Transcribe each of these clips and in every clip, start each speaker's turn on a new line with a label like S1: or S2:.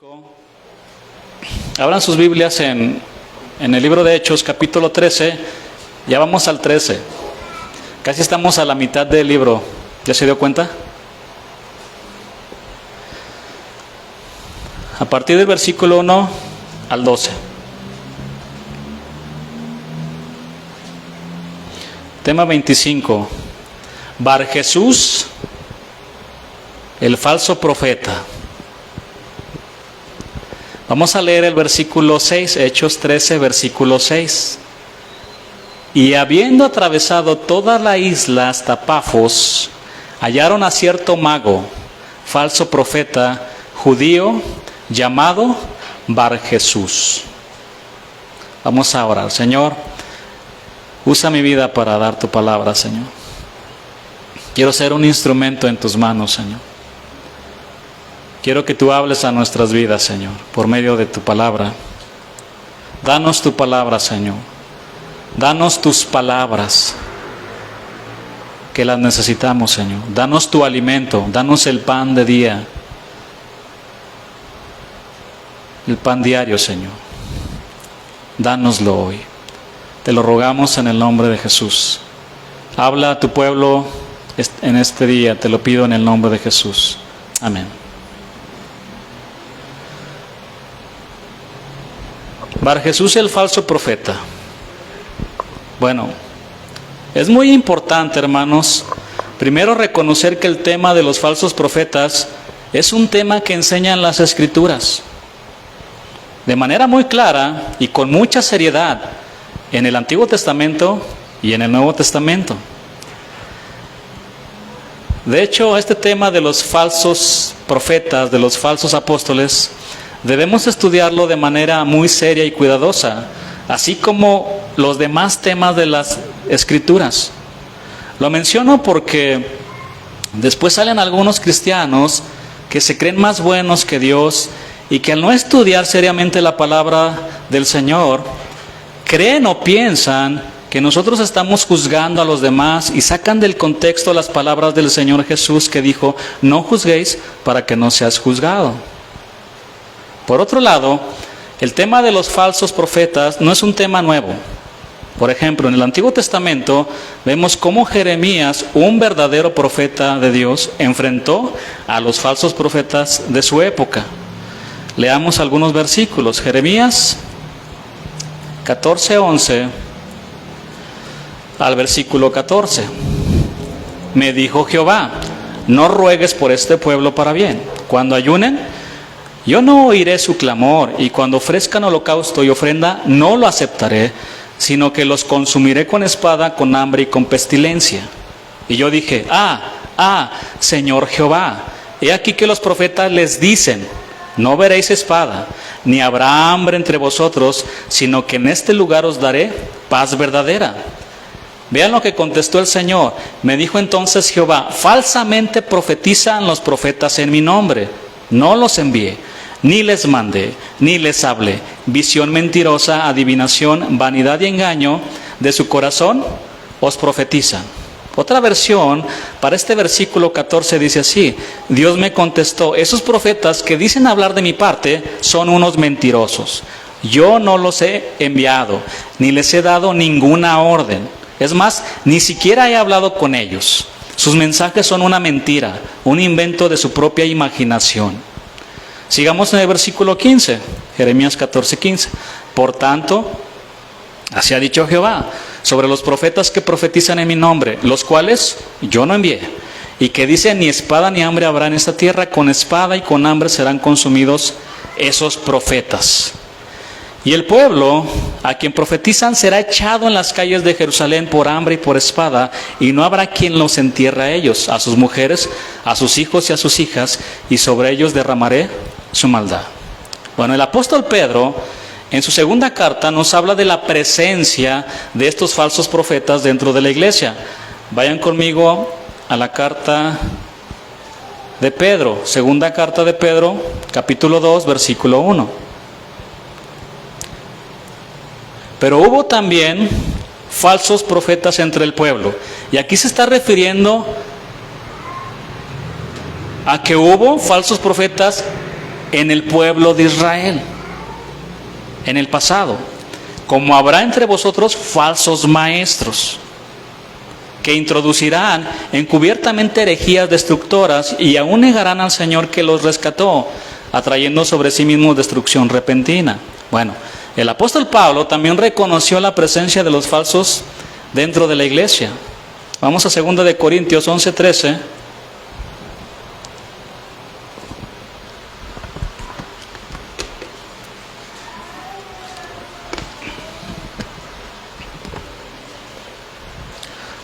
S1: 25. Abran sus Biblias en el libro de Hechos, capítulo 13. Ya vamos al 13. Casi estamos a la mitad del libro. ¿Ya se dio cuenta? A partir del versículo 1 al 12. Tema 25. Bar Jesús, el falso profeta. Vamos a leer el versículo 6, Hechos 13, versículo 6. Y habiendo atravesado toda la isla hasta Pafos, hallaron a cierto mago, falso profeta, judío, llamado Bar Jesús. Vamos a orar. Señor, usa mi vida para dar tu palabra, Señor. Quiero ser un instrumento en tus manos, Señor. Quiero que tú hables a nuestras vidas, Señor, por medio de tu palabra. Danos tu palabra, Señor. Danos tus palabras, que las necesitamos, Señor. Danos tu alimento, danos el pan de día, el pan diario, Señor. Dánoslo hoy. Te lo rogamos en el nombre de Jesús. Habla a tu pueblo en este día, te lo pido en el nombre de Jesús. Amén. Bar Jesús, el falso profeta. Bueno, es muy importante, hermanos, primero reconocer que el tema de los falsos profetas es un tema que enseñan las Escrituras de manera muy clara y con mucha seriedad en el Antiguo Testamento y en el Nuevo Testamento. De hecho, este tema de los falsos profetas, de los falsos apóstoles, debemos estudiarlo de manera muy seria y cuidadosa, así como los demás temas de las Escrituras. Lo menciono porque después salen algunos cristianos que se creen más buenos que Dios y que al no estudiar seriamente la palabra del Señor, creen o piensan que nosotros estamos juzgando a los demás y sacan del contexto las palabras del Señor Jesús que dijo: no juzguéis para que no seas juzgado. Por otro lado, el tema de los falsos profetas no es un tema nuevo. Por ejemplo, en el Antiguo Testamento vemos cómo Jeremías, un verdadero profeta de Dios, enfrentó a los falsos profetas de su época. Leamos algunos versículos. Jeremías 14:11 al versículo 14. Me dijo Jehová: no ruegues por este pueblo para bien. Cuando ayunen, yo no oiré su clamor, y cuando ofrezcan holocausto y ofrenda, no lo aceptaré, sino que los consumiré con espada, con hambre y con pestilencia. Y yo dije: Señor Jehová, he aquí que los profetas les dicen: no veréis espada, ni habrá hambre entre vosotros, sino que en este lugar os daré paz verdadera. Vean lo que contestó el Señor. Me dijo entonces Jehová: falsamente profetizan los profetas en mi nombre. No los envié, ni les mandé, ni les hablé. Visión mentirosa, adivinación, vanidad y engaño de su corazón os profetizan. Otra versión para este versículo 14 dice así: Dios me contestó: esos profetas que dicen hablar de mi parte son unos mentirosos. Yo no los he enviado, ni les he dado ninguna orden. Es más, ni siquiera he hablado con ellos. Sus mensajes son una mentira, un invento de su propia imaginación. Sigamos en el versículo 15, Jeremías 14:15. Por tanto, así ha dicho Jehová sobre los profetas que profetizan en mi nombre, los cuales yo no envié, y que dicen: ni espada ni hambre habrá en esta tierra, con espada y con hambre serán consumidos esos profetas. Y el pueblo a quien profetizan será echado en las calles de Jerusalén por hambre y por espada, y no habrá quien los entierre a ellos, a sus mujeres, a sus hijos y a sus hijas, y sobre ellos derramaré su maldad. Bueno, el apóstol Pedro, en su segunda carta, nos habla de la presencia de estos falsos profetas dentro de la iglesia. Vayan conmigo a la carta de Pedro, segunda carta de Pedro, capítulo 2, versículo 1. Pero hubo también falsos profetas entre el pueblo. Y aquí se está refiriendo a que hubo falsos profetas en el pueblo de Israel, en el pasado. Como habrá entre vosotros falsos maestros, que introducirán encubiertamente herejías destructoras y aún negarán al Señor que los rescató, atrayendo sobre sí mismos destrucción repentina. Bueno, el apóstol Pablo también reconoció la presencia de los falsos dentro de la iglesia. Vamos a 2 de Corintios 11:13.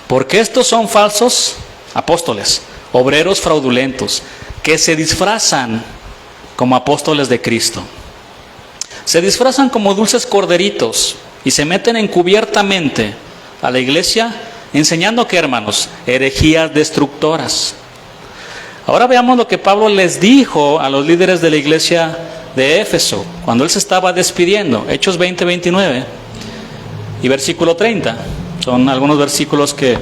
S1: Porque estos son falsos apóstoles, obreros fraudulentos, que se disfrazan como apóstoles de Cristo. Se disfrazan como dulces corderitos y se meten encubiertamente a la iglesia enseñando, ¿qué, hermanos? Herejías destructoras. Ahora veamos lo que Pablo les dijo a los líderes de la iglesia de Éfeso cuando él se estaba despidiendo. Hechos 20:29 y versículo 30. Son algunos versículos que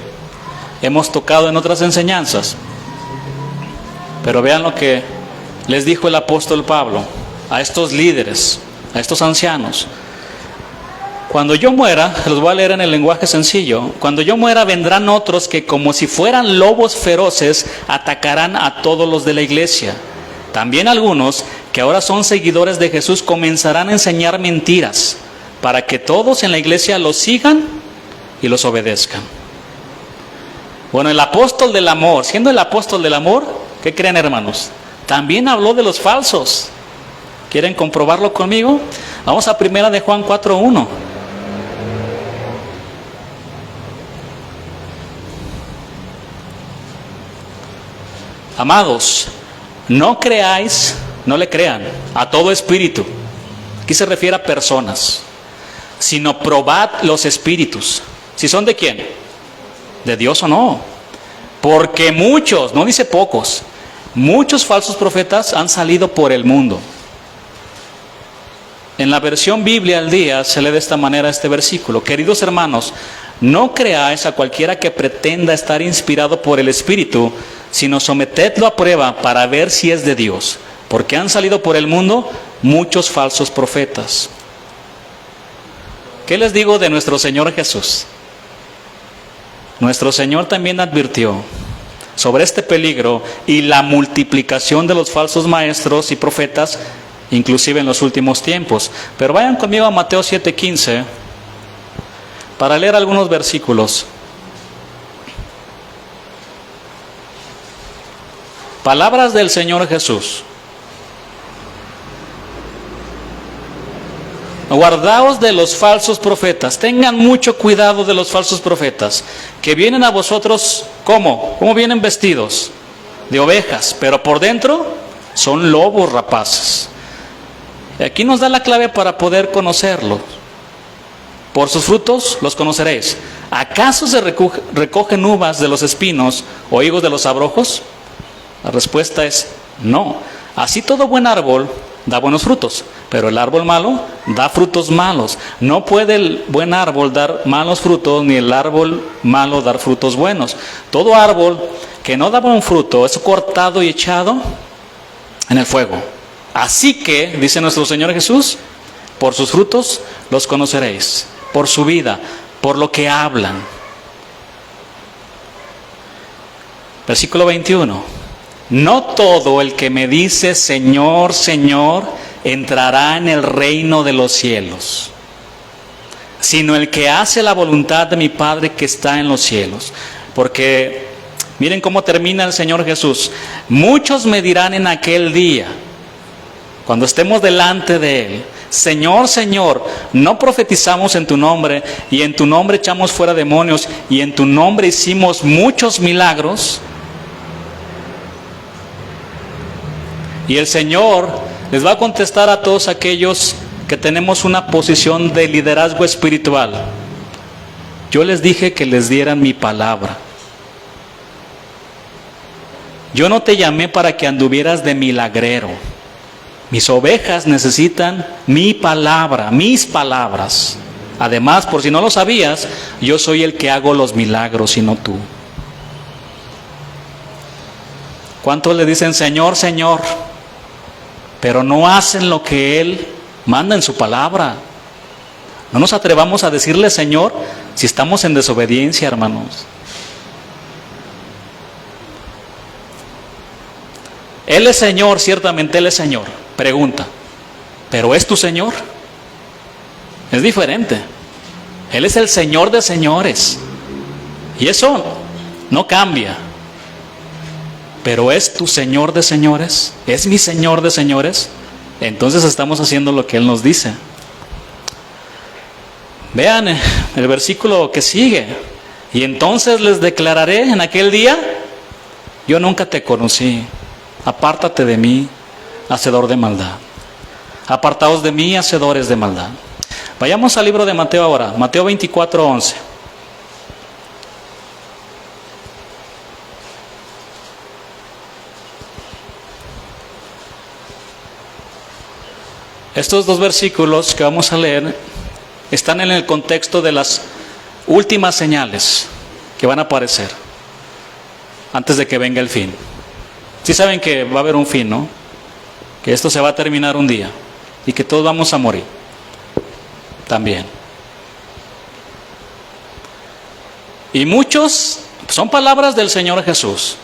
S1: hemos tocado en otras enseñanzas. Pero vean lo que les dijo el apóstol Pablo a estos líderes, a estos ancianos. Cuando yo muera, los voy a leer en el lenguaje sencillo, cuando yo muera vendrán otros que como si fueran lobos feroces atacarán a todos los de la iglesia. También algunos que ahora son seguidores de Jesús comenzarán a enseñar mentiras para que todos en la iglesia los sigan y los obedezcan. Bueno, el apóstol del amor, siendo el apóstol del amor, ¿qué creen, hermanos? También habló de los falsos. ¿Quieren comprobarlo conmigo? Vamos a 1 de Juan 4:1. Amados, no creáis, no le crean a todo espíritu. Aquí se refiere a personas, sino probad los espíritus. ¿Si son de quién? ¿De Dios o no? Porque muchos, no dice pocos, muchos falsos profetas han salido por el mundo. En la versión Biblia al día se lee de esta manera este versículo. Queridos hermanos, no creáis a cualquiera que pretenda estar inspirado por el Espíritu, sino sometedlo a prueba para ver si es de Dios. Porque han salido por el mundo muchos falsos profetas. ¿Qué les digo de nuestro Señor Jesús? Nuestro Señor también advirtió sobre este peligro y la multiplicación de los falsos maestros y profetas, inclusive en los últimos tiempos. Pero vayan conmigo a Mateo 7:15 para leer algunos versículos. Palabras del Señor Jesús. Guardaos de los falsos profetas, tengan mucho cuidado de los falsos profetas, que vienen a vosotros, ¿cómo? ¿Cómo vienen vestidos? De ovejas, pero por dentro son lobos rapaces. Y aquí nos da la clave para poder conocerlos. Por sus frutos los conoceréis. ¿Acaso se recogen uvas de los espinos o higos de los abrojos? La respuesta es no. Así todo buen árbol da buenos frutos, pero el árbol malo da frutos malos. No puede el buen árbol dar malos frutos, ni el árbol malo dar frutos buenos. Todo árbol que no da buen fruto es cortado y echado en el fuego. Así que, dice nuestro Señor Jesús, por sus frutos los conoceréis, por su vida, por lo que hablan. Versículo 21. No todo el que me dice Señor, Señor, entrará en el reino de los cielos, sino el que hace la voluntad de mi Padre que está en los cielos. Porque miren cómo termina el Señor Jesús. Muchos me dirán en aquel día, cuando estemos delante de Él, Señor, Señor, no profetizamos en tu nombre, y en tu nombre echamos fuera demonios, y en tu nombre hicimos muchos milagros. Y el Señor les va a contestar a todos aquellos que tenemos una posición de liderazgo espiritual. Yo les dije que les dieran mi palabra. Yo no te llamé para que anduvieras de milagrero. Mis ovejas necesitan mi palabra, mis palabras. Además, por si no lo sabías, yo soy el que hago los milagros y no tú. ¿Cuántos le dicen Señor, Señor? pero no hacen lo que Él manda en su palabra. No nos atrevamos a decirle Señor si estamos en desobediencia, hermanos. Él es Señor, ciertamente Él es Señor. Pregunta, ¿pero es tu Señor? Es diferente. Él es el Señor de señores. Y eso no cambia. Pero ¿es tu Señor de señores? ¿Es mi Señor de señores? Entonces estamos haciendo lo que Él nos dice. Vean el versículo que sigue. Y entonces les declararé en aquel día: yo nunca te conocí. Apártate de mí, hacedor de maldad. Apartaos de mí, hacedores de maldad. Vayamos al libro de Mateo ahora. Mateo 24:11. Estos dos versículos que vamos a leer están en el contexto de las últimas señales que van a aparecer antes de que venga el fin. Sí saben que va a haber un fin, ¿no? Que esto se va a terminar un día y que todos vamos a morir también. Y muchos, son palabras del Señor Jesús,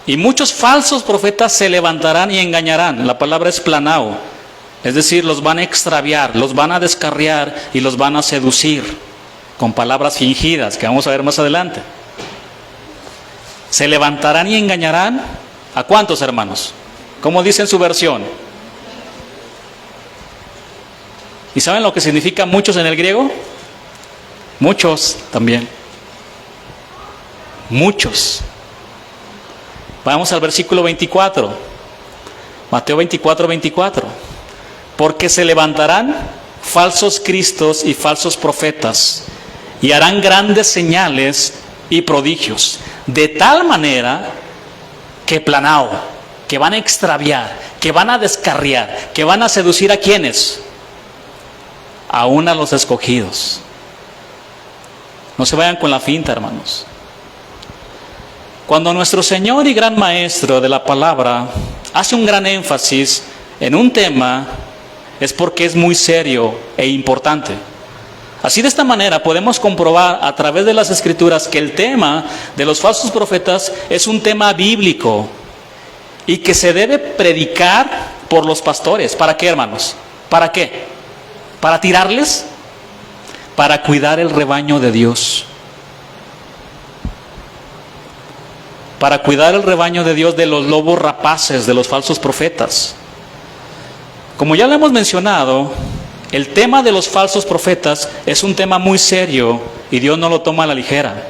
S1: y muchos falsos profetas se levantarán y engañarán. La palabra es planao, es decir, los van a extraviar, los van a descarriar y los van a seducir con palabras fingidas que vamos a ver más adelante. Se levantarán y engañarán. ¿A cuántos, hermanos? ¿Cómo dice en su versión? ¿Y saben lo que significa muchos en el griego? Muchos también. Muchos. Vamos al versículo 24. Mateo 24:24. Porque se levantarán falsos cristos y falsos profetas, y harán grandes señales y prodigios, de tal manera que planao, que van a extraviar, que van a descarriar, que van a seducir ¿a quiénes? Aún a los escogidos. No se vayan con la finta, hermanos. Cuando nuestro Señor y gran Maestro de la palabra hace un gran énfasis en un tema, es porque es muy serio e importante. Así, de esta manera podemos comprobar a través de las Escrituras que el tema de los falsos profetas es un tema bíblico y que se debe predicar por los pastores. ¿Para qué, hermanos? ¿Para qué? ¿Para tirarles? Para cuidar el rebaño de Dios. Para cuidar el rebaño de Dios de los lobos rapaces, de los falsos profetas. Como ya lo hemos mencionado, el tema de los falsos profetas es un tema muy serio y Dios no lo toma a la ligera.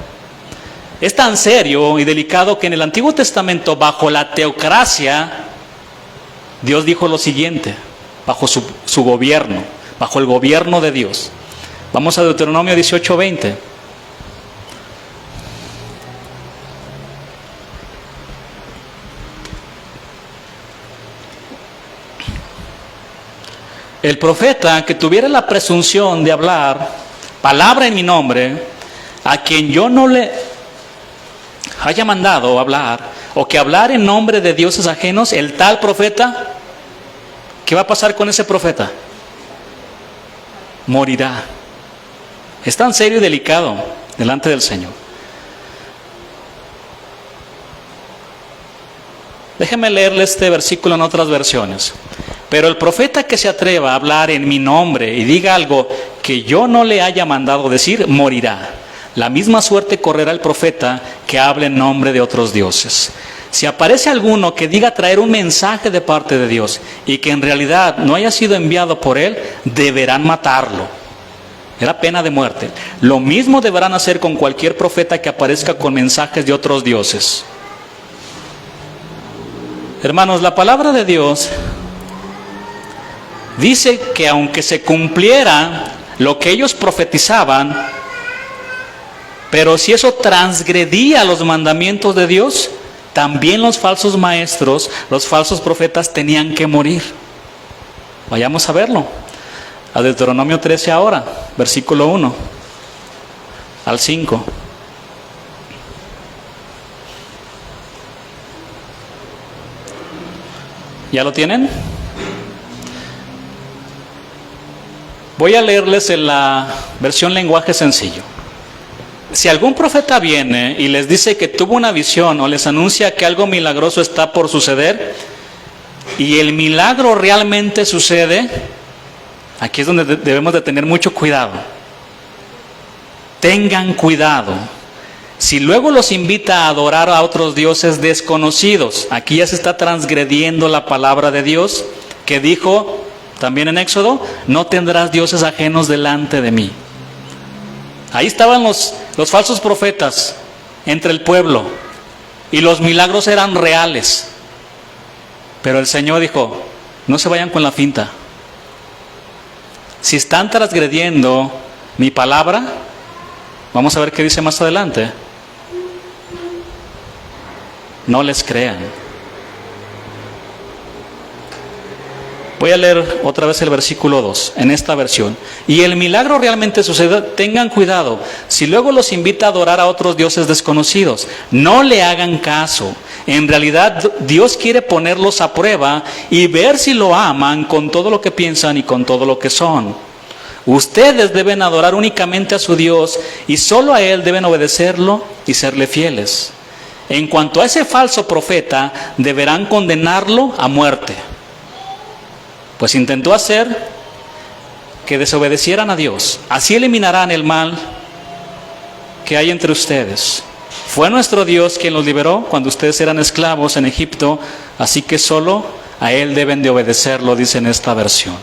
S1: Es tan serio y delicado que en el Antiguo Testamento, bajo la teocracia, Dios dijo lo siguiente, bajo su gobierno, bajo el gobierno de Dios. Vamos a Deuteronomio 18:20. El profeta que tuviera la presunción de hablar palabra en mi nombre, a quien yo no le haya mandado hablar, o que hablar en nombre de dioses ajenos, el tal profeta, ¿qué va a pasar con ese profeta? Morirá. Es tan serio y delicado delante del Señor. Déjenme leerle este versículo en otras versiones. Pero el profeta que se atreva a hablar en mi nombre y diga algo que yo no le haya mandado decir, morirá. La misma suerte correrá el profeta que hable en nombre de otros dioses. Si aparece alguno que diga traer un mensaje de parte de Dios y que en realidad no haya sido enviado por él, deberán matarlo. Era pena de muerte. Lo mismo deberán hacer con cualquier profeta que aparezca con mensajes de otros dioses. Hermanos, la palabra de Dios dice que aunque se cumpliera lo que ellos profetizaban, pero si eso transgredía los mandamientos de Dios, también los falsos maestros, los falsos profetas tenían que morir. Vayamos a verlo. A Deuteronomio 13 ahora, versículo 1 al 5. ¿Ya lo tienen? Voy a leerles en la versión lenguaje sencillo. Si algún profeta viene y les dice que tuvo una visión o les anuncia que algo milagroso está por suceder y el milagro realmente sucede, aquí es donde debemos de tener mucho cuidado. Tengan cuidado. Si luego los invita a adorar a otros dioses desconocidos, aquí ya se está transgrediendo la palabra de Dios que dijo también en Éxodo, no tendrás dioses ajenos delante de mí. Ahí estaban los falsos profetas entre el pueblo y los milagros eran reales. Pero el Señor dijo, no se vayan con la finta. Si están transgrediendo mi palabra, vamos a ver qué dice más adelante. No les crean. Voy a leer otra vez el versículo 2, en esta versión. Y el milagro realmente sucede, tengan cuidado. Si luego los invita a adorar a otros dioses desconocidos, no le hagan caso. En realidad, Dios quiere ponerlos a prueba y ver si lo aman con todo lo que piensan y con todo lo que son. Ustedes deben adorar únicamente a su Dios y solo a Él deben obedecerlo y serle fieles. En cuanto a ese falso profeta, deberán condenarlo a muerte. Pues intentó hacer que desobedecieran a Dios. Así eliminarán el mal que hay entre ustedes. Fue nuestro Dios quien los liberó cuando ustedes eran esclavos en Egipto, así que solo a Él deben de obedecerlo, dice en esta versión.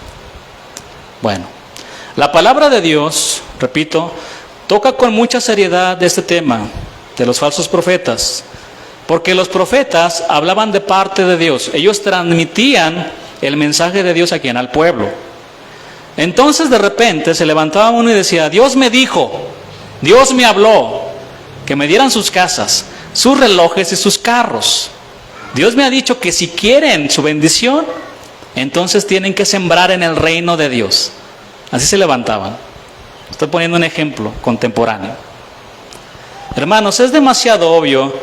S1: Bueno, la palabra de Dios, repito, toca con mucha seriedad este tema de los falsos profetas, porque los profetas hablaban de parte de Dios. Ellos transmitían el mensaje de Dios a quien, al pueblo. Entonces de repente se levantaba uno y decía, Dios me dijo, Dios me habló, que me dieran sus casas, sus relojes y sus carros. Dios me ha dicho que si quieren su bendición, entonces tienen que sembrar en el reino de Dios. Así se levantaban. Estoy poniendo un ejemplo contemporáneo. Hermanos, es demasiado obvio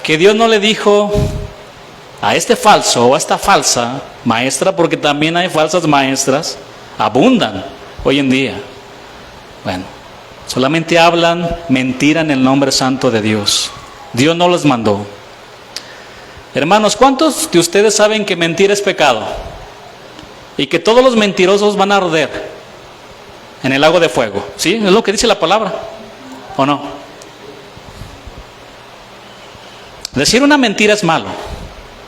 S1: que Dios no le dijo a este falso o a esta falsa maestra, porque también hay falsas maestras, abundan hoy en día. Bueno, solamente hablan mentira en el nombre santo de Dios. Dios no los mandó. Hermanos, ¿cuántos de ustedes saben que mentir es pecado? Y que todos los mentirosos van a arder en el lago de fuego. ¿Sí? Es lo que dice la palabra. ¿O no? Decir una mentira es malo.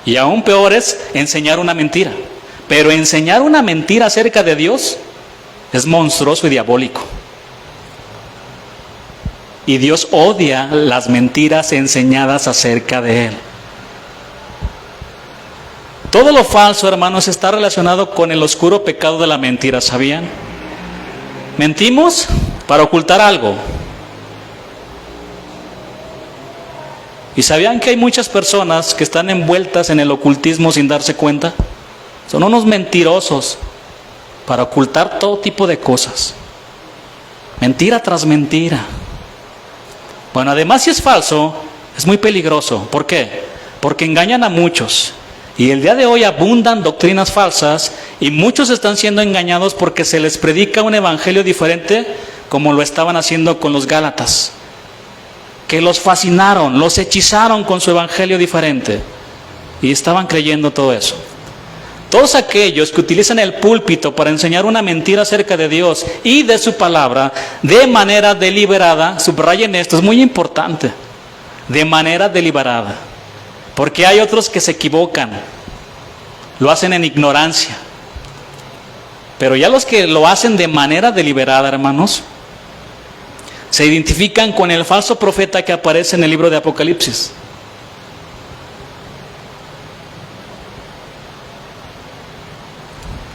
S1: Y aún peor es enseñar una mentira. Pero enseñar una mentira acerca de Dios es monstruoso y diabólico. Y Dios odia las mentiras enseñadas acerca de Él. Todo lo falso, hermanos, está relacionado con el oscuro pecado de la mentira, ¿sabían? Mentimos para ocultar algo. ¿Y sabían que hay muchas personas que están envueltas en el ocultismo sin darse cuenta? Son unos mentirosos para ocultar todo tipo de cosas. Mentira tras mentira. Bueno, además si es falso, es muy peligroso. ¿Por qué? Porque engañan a muchos. Y el día de hoy abundan doctrinas falsas y muchos están siendo engañados porque se les predica un evangelio diferente como lo estaban haciendo con los Gálatas, que los fascinaron, los hechizaron con su evangelio diferente y estaban creyendo todo eso. Todos aquellos que utilizan el púlpito para enseñar una mentira acerca de Dios y de su palabra de manera deliberada, subrayen esto, es muy importante, de manera deliberada, porque hay otros que se equivocan, lo hacen en ignorancia, pero ya los que lo hacen de manera deliberada, hermanos, se identifican con el falso profeta que aparece en el libro de Apocalipsis.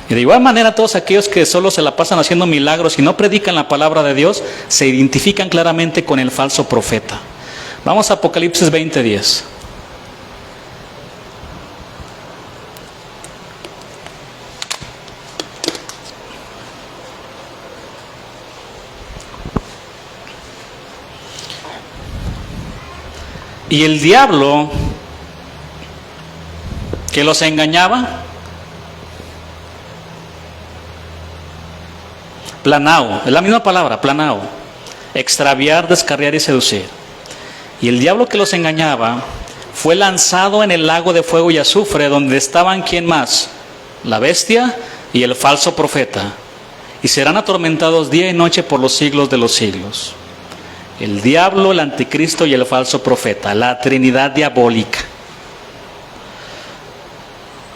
S1: Y de igual manera todos aquellos que solo se la pasan haciendo milagros y no predican la palabra de Dios, se identifican claramente con el falso profeta. Vamos a Apocalipsis 20:10. Y el diablo que los engañaba planao, es la misma palabra, planao, extraviar, descarriar y seducir. Y el diablo que los engañaba fue lanzado en el lago de fuego y azufre, donde estaban, ¿quién más? La bestia y el falso profeta. Y serán atormentados día y noche por los siglos de los siglos. El diablo, el anticristo y el falso profeta, la trinidad diabólica.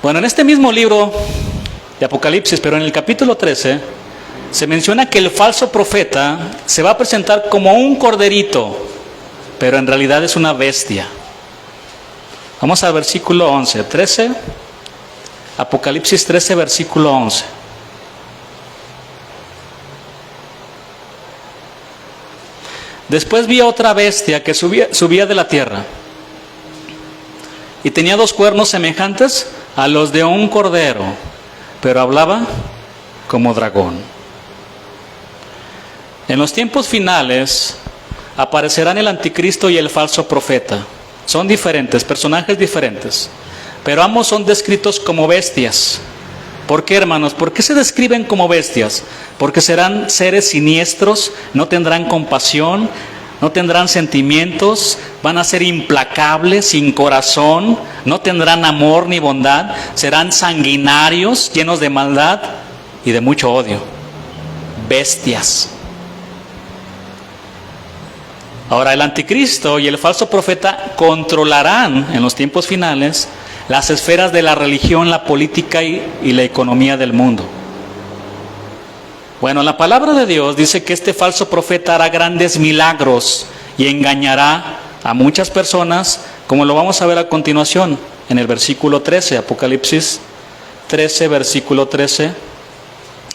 S1: Bueno, en este mismo libro de Apocalipsis, pero en el capítulo 13, se menciona que el falso profeta se va a presentar como un corderito, pero en realidad es una bestia. Vamos al versículo 11, 13, Apocalipsis 13, versículo 11. Después vi a otra bestia que subía de la tierra y tenía 2 cuernos semejantes a los de un cordero, pero hablaba como dragón. En los tiempos finales aparecerán el anticristo y el falso profeta. Son diferentes, personajes diferentes, pero ambos son descritos como bestias. ¿Por qué, hermanos? ¿Por qué se describen como bestias? Porque serán seres siniestros, no tendrán compasión, no tendrán sentimientos, van a ser implacables, sin corazón, no tendrán amor ni bondad, serán sanguinarios, llenos de maldad y de mucho odio. Bestias. Ahora, el anticristo y el falso profeta controlarán en los tiempos finales las esferas de la religión, la política y la economía del mundo. Bueno, la palabra de Dios dice que este falso profeta hará grandes milagros y engañará a muchas personas, como lo vamos a ver a continuación en el versículo 13, Apocalipsis 13, versículo 13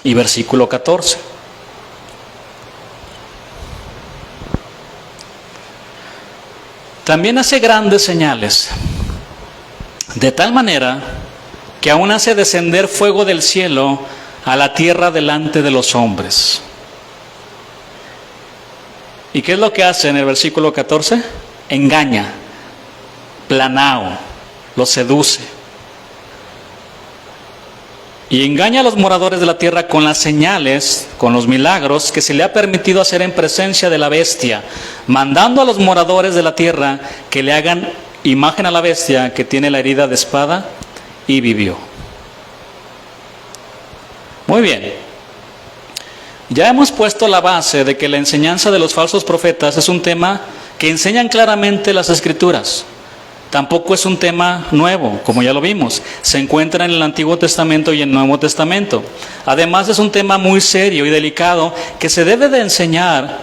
S1: y versículo 14. También hace grandes señales, de tal manera que aún hace descender fuego del cielo a la tierra delante de los hombres. ¿Y qué es lo que hace en el versículo 14? Engaña, planao, los seduce. Y engaña a los moradores de la tierra con las señales, con los milagros que se le ha permitido hacer en presencia de la bestia, mandando a los moradores de la tierra que le hagan imagen a la bestia que tiene la herida de espada y vivió. Muy bien. Ya hemos puesto la base de que la enseñanza de los falsos profetas es un tema que enseñan claramente las Escrituras. Tampoco es un tema nuevo, como ya lo vimos. Se encuentra en el Antiguo Testamento y en el Nuevo Testamento. Además, es un tema muy serio y delicado que se debe de enseñar,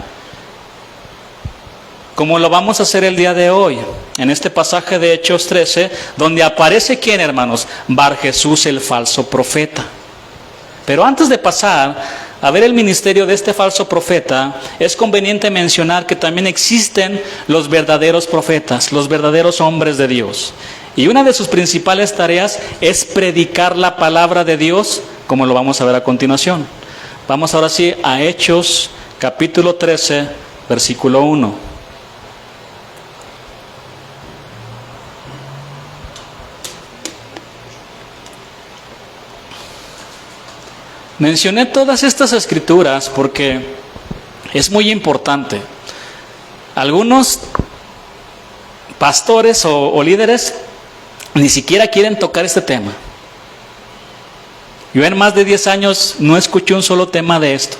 S1: como lo vamos a hacer el día de hoy, en este pasaje de Hechos 13, donde aparece ¿quién, hermanos? Bar Jesús, el falso profeta. Pero antes de pasar a ver el ministerio de este falso profeta, es conveniente mencionar que también existen los verdaderos profetas, los verdaderos hombres de Dios. Y una de sus principales tareas es predicar la palabra de Dios, como lo vamos a ver a continuación. Vamos ahora sí a Hechos capítulo 13, versículo 1. Mencioné todas estas escrituras porque es muy importante. Algunos pastores o líderes ni siquiera quieren tocar este tema. Yo en más de 10 años no escuché un solo tema de esto.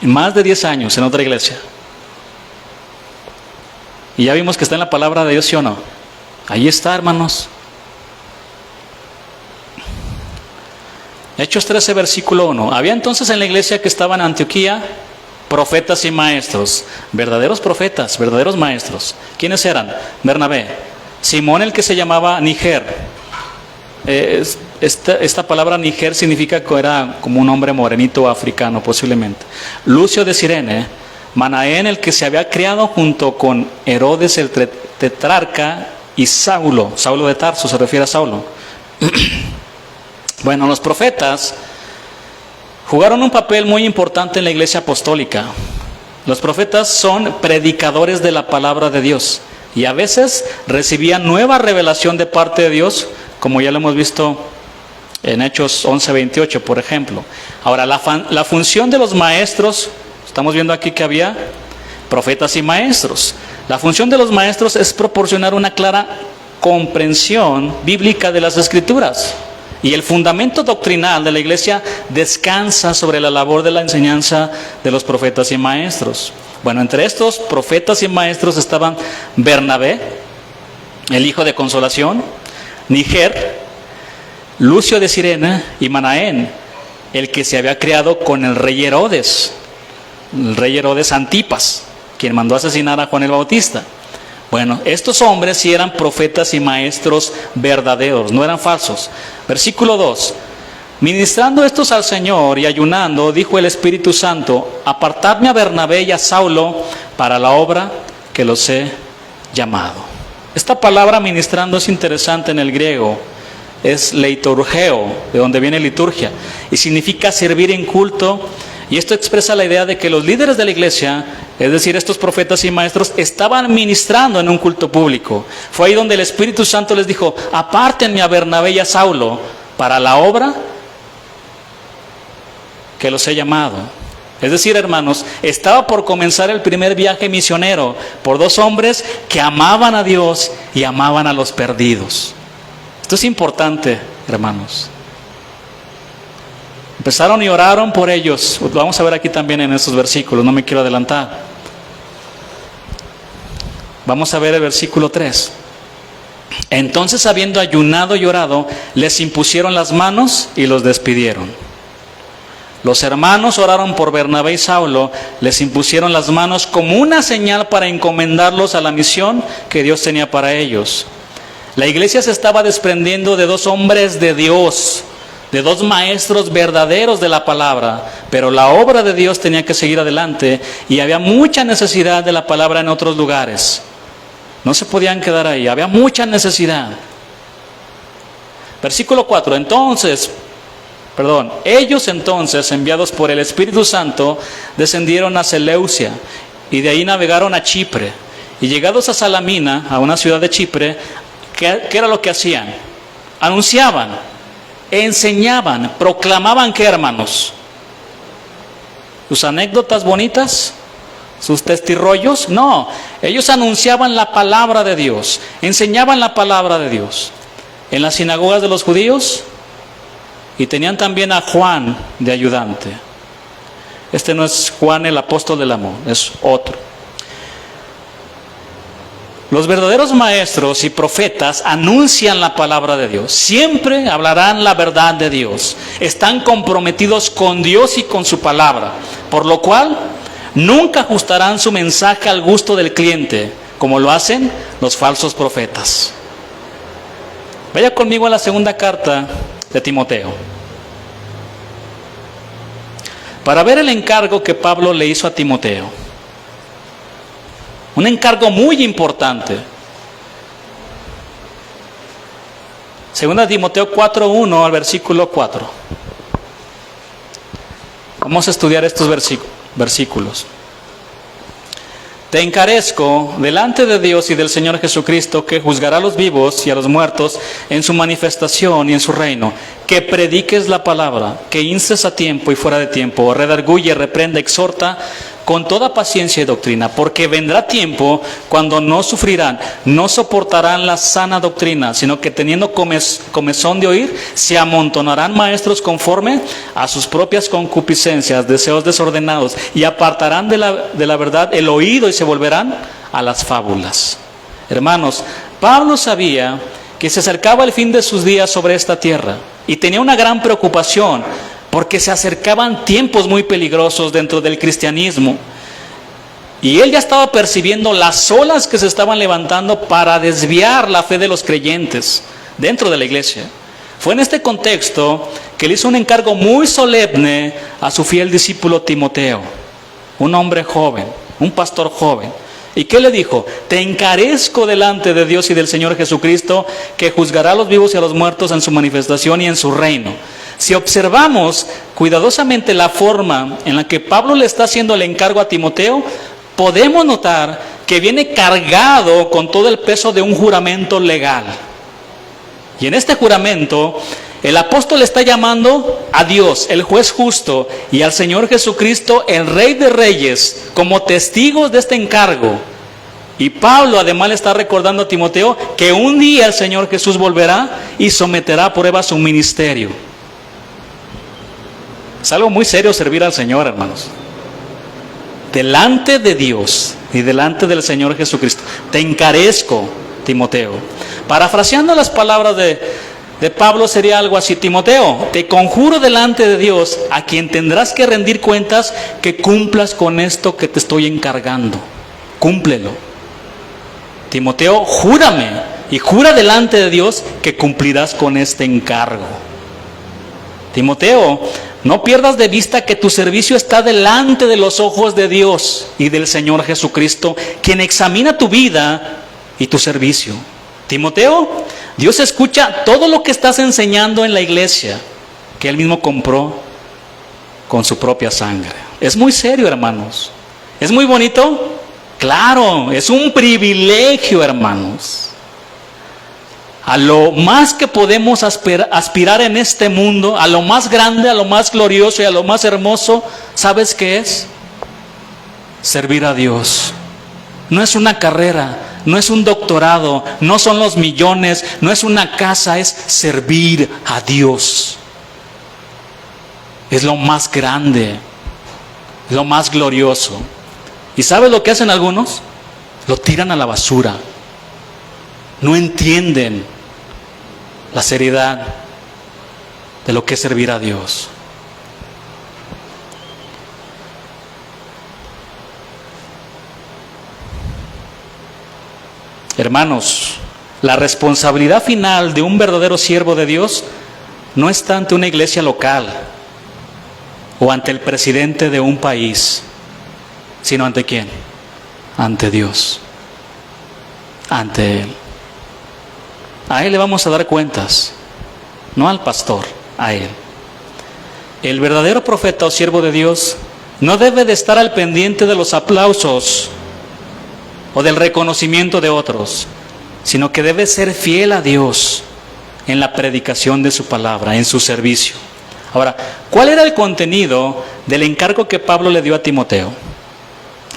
S1: En más de 10 años en otra iglesia. Y ya vimos que está en la palabra de Dios, ¿sí o no? Ahí está, hermanos. Hechos 13, versículo 1. Había entonces en la iglesia que estaba en Antioquía profetas y maestros, verdaderos profetas, verdaderos maestros. ¿Quiénes eran? Bernabé, Simón, el que se llamaba Niger. Esta palabra Niger significa que era como un hombre morenito africano posiblemente. Lucio de Cirene, Manaén, el que se había criado junto con Herodes el tetrarca, y Saulo de Tarso, se refiere a Saulo. Bueno, los profetas jugaron un papel muy importante en la iglesia apostólica. Los profetas son predicadores de la palabra de Dios y a veces recibían nueva revelación de parte de Dios, como ya lo hemos visto en Hechos 11:28, por ejemplo. Ahora, la función de los maestros, estamos viendo aquí que había profetas y maestros. La función de los maestros es proporcionar una clara comprensión bíblica de las Escrituras. Y el fundamento doctrinal de la iglesia descansa sobre la labor de la enseñanza de los profetas y maestros. Bueno, entre estos profetas y maestros estaban Bernabé, el hijo de consolación, Níger, Lucio de Cirene y Manaén, el que se había criado con el rey Herodes Antipas, quien mandó asesinar a Juan el Bautista. Bueno, estos hombres sí eran profetas y maestros verdaderos, no eran falsos. Versículo 2. Ministrando estos al Señor y ayunando, dijo el Espíritu Santo: apartadme a Bernabé y a Saulo para la obra que los he llamado. Esta palabra ministrando es interesante en el griego. Es leiturgeo, de donde viene liturgia, y significa servir en culto. Y esto expresa la idea de que los líderes de la iglesia, es decir, estos profetas y maestros, estaban ministrando en un culto público. Fue ahí donde el Espíritu Santo les dijo: apártenme a Bernabé y a Saulo para la obra que los he llamado. Es decir, hermanos, estaba por comenzar el primer viaje misionero por dos hombres que amaban a Dios y amaban a los perdidos. Esto es importante, hermanos. Empezaron y oraron por ellos. Lo vamos a ver aquí también en estos versículos, no me quiero adelantar. Vamos a ver el versículo 3. Entonces, habiendo ayunado y orado, les impusieron las manos y los despidieron. Los hermanos oraron por Bernabé y Saulo, les impusieron las manos como una señal para encomendarlos a la misión que Dios tenía para ellos. La iglesia se estaba desprendiendo de dos hombres de Dios, de dos maestros verdaderos de la palabra, pero la obra de Dios tenía que seguir adelante y había mucha necesidad de la palabra en otros lugares. No se podían quedar ahí, había mucha necesidad. Versículo 4, ellos entonces, enviados por el Espíritu Santo, descendieron a Seleucia y de ahí navegaron a Chipre. Y llegados a Salamina, a una ciudad de Chipre, ¿qué era lo que hacían? Anunciaban, enseñaban, proclamaban. ¿Qué, hermanos? ¿Sus anécdotas bonitas? ¿Sus testirrollos? No, ellos anunciaban la palabra de Dios, enseñaban la palabra de Dios en las sinagogas de los judíos, y tenían también a Juan de ayudante. Este no es Juan el apóstol del amor, es otro. Los verdaderos maestros y profetas anuncian la palabra de Dios. Siempre hablarán la verdad de Dios. Están comprometidos con Dios y con su palabra. Por lo cual, nunca ajustarán su mensaje al gusto del cliente, como lo hacen los falsos profetas. Vaya conmigo a la segunda carta de Timoteo, para ver el encargo que Pablo le hizo a Timoteo. Un encargo muy importante. Segunda Timoteo 4:1 al versículo 4. Vamos a estudiar estos versículos. Te encarezco delante de Dios y del Señor Jesucristo, que juzgará a los vivos y a los muertos en su manifestación y en su reino, que prediques la palabra, que instes a tiempo y fuera de tiempo, redarguye, reprenda, exhorta con toda paciencia y doctrina, porque vendrá tiempo cuando no sufrirán, no soportarán la sana doctrina, sino que teniendo comezón de oír, se amontonarán maestros conforme a sus propias concupiscencias, deseos desordenados, y apartarán de la verdad el oído y se volverán a las fábulas. Hermanos, Pablo sabía que se acercaba el fin de sus días sobre esta tierra y tenía una gran preocupación, porque se acercaban tiempos muy peligrosos dentro del cristianismo. Y él ya estaba percibiendo las olas que se estaban levantando para desviar la fe de los creyentes dentro de la iglesia. Fue en este contexto que él hizo un encargo muy solemne a su fiel discípulo Timoteo, un hombre joven, un pastor joven. ¿Y qué le dijo? Te encarezco delante de Dios y del Señor Jesucristo, que juzgará a los vivos y a los muertos en su manifestación y en su reino. Si observamos cuidadosamente la forma en la que Pablo le está haciendo el encargo a Timoteo, podemos notar que viene cargado con todo el peso de un juramento legal. Y en este juramento, El apóstol está llamando a Dios, el juez justo, y al Señor Jesucristo, el Rey de Reyes, como testigos de este encargo. Y Pablo además le está recordando a Timoteo que un día el Señor Jesús volverá y someterá a prueba su ministerio. Es algo muy serio servir al Señor, hermanos. Delante de Dios y delante del Señor Jesucristo. Te encarezco, Timoteo. Parafraseando las palabras de Pablo sería algo así: Timoteo, te conjuro delante de Dios, a quien tendrás que rendir cuentas, que cumplas con esto que te estoy encargando. Cúmplelo. Timoteo, júrame y jura delante de Dios que cumplirás con este encargo. Timoteo, no pierdas de vista que tu servicio está delante de los ojos de Dios y del Señor Jesucristo, quien examina tu vida y tu servicio. Timoteo, Dios escucha todo lo que estás enseñando en la iglesia, que Él mismo compró con su propia sangre. Es muy serio, hermanos. ¿Es muy bonito? Claro, es un privilegio, hermanos. A lo más que podemos aspirar en este mundo, a lo más grande, a lo más glorioso y a lo más hermoso, ¿sabes qué es? Servir a Dios. No es una carrera, no es un doctorado, no son los millones, no es una casa, es servir a Dios. Es lo más grande, lo más glorioso. ¿Y sabes lo que hacen algunos? Lo tiran a la basura. No entienden la seriedad de lo que es servir a Dios. Hermanos, la responsabilidad final de un verdadero siervo de Dios no está ante una iglesia local o ante el presidente de un país, sino ante ¿quién? Ante Dios, ante Él. A Él le vamos a dar cuentas, no al pastor, a Él. El verdadero profeta o siervo de Dios no debe de estar al pendiente de los aplausos o del reconocimiento de otros, sino que debe ser fiel a Dios en la predicación de su palabra, en su servicio. Ahora, ¿cuál era el contenido del encargo que Pablo le dio a Timoteo?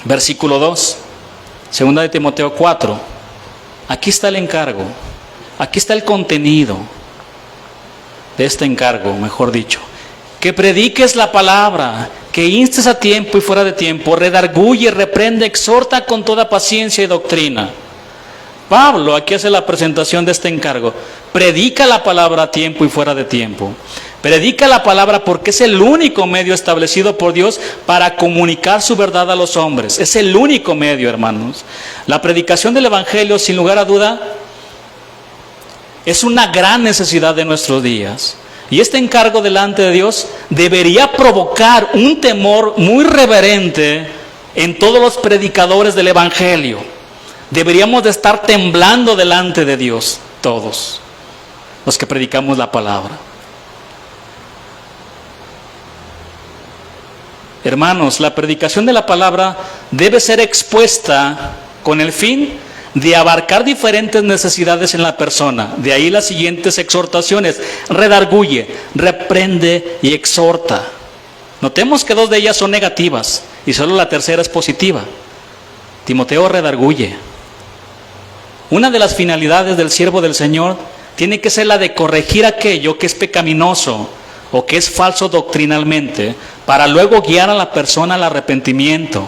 S1: Versículo 2, segunda de Timoteo 4. Aquí está el encargo, aquí está el contenido de este encargo, mejor dicho. Que prediques la palabra, que instes a tiempo y fuera de tiempo, redarguye, reprende, exhorta con toda paciencia y doctrina. Pablo aquí hace la presentación de este encargo. Predica la palabra a tiempo y fuera de tiempo. Predica la palabra porque es el único medio establecido por Dios para comunicar su verdad a los hombres. Es el único medio, hermanos. La predicación del Evangelio, sin lugar a duda, es una gran necesidad de nuestros días. Y este encargo delante de Dios debería provocar un temor muy reverente en todos los predicadores del Evangelio. Deberíamos de estar temblando delante de Dios, todos los que predicamos la palabra. Hermanos, la predicación de la palabra debe ser expuesta con el fin de abarcar diferentes necesidades en la persona. De ahí las siguientes exhortaciones: redarguye, reprende y exhorta. Notemos que dos de ellas son negativas y solo la tercera es positiva. Timoteo, redarguye. Una de las finalidades del siervo del Señor tiene que ser la de corregir aquello que es pecaminoso o que es falso doctrinalmente, para luego guiar a la persona al arrepentimiento.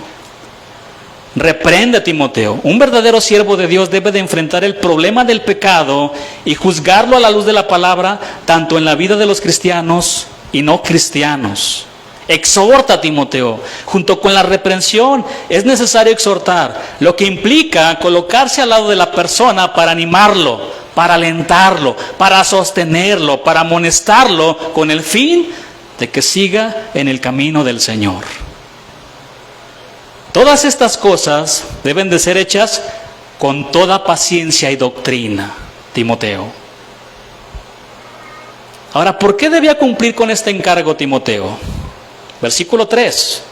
S1: Reprende, Timoteo. Un verdadero siervo de Dios debe de enfrentar el problema del pecado y juzgarlo a la luz de la palabra, tanto en la vida de los cristianos y no cristianos. Exhorta, Timoteo. Junto con la reprensión es necesario exhortar, lo que implica colocarse al lado de la persona para animarlo, para alentarlo, para sostenerlo, para amonestarlo, con el fin de que siga en el camino del Señor. Todas estas cosas deben de ser hechas con toda paciencia y doctrina, Timoteo. Ahora, ¿por qué debía cumplir con este encargo Timoteo? Versículo 3.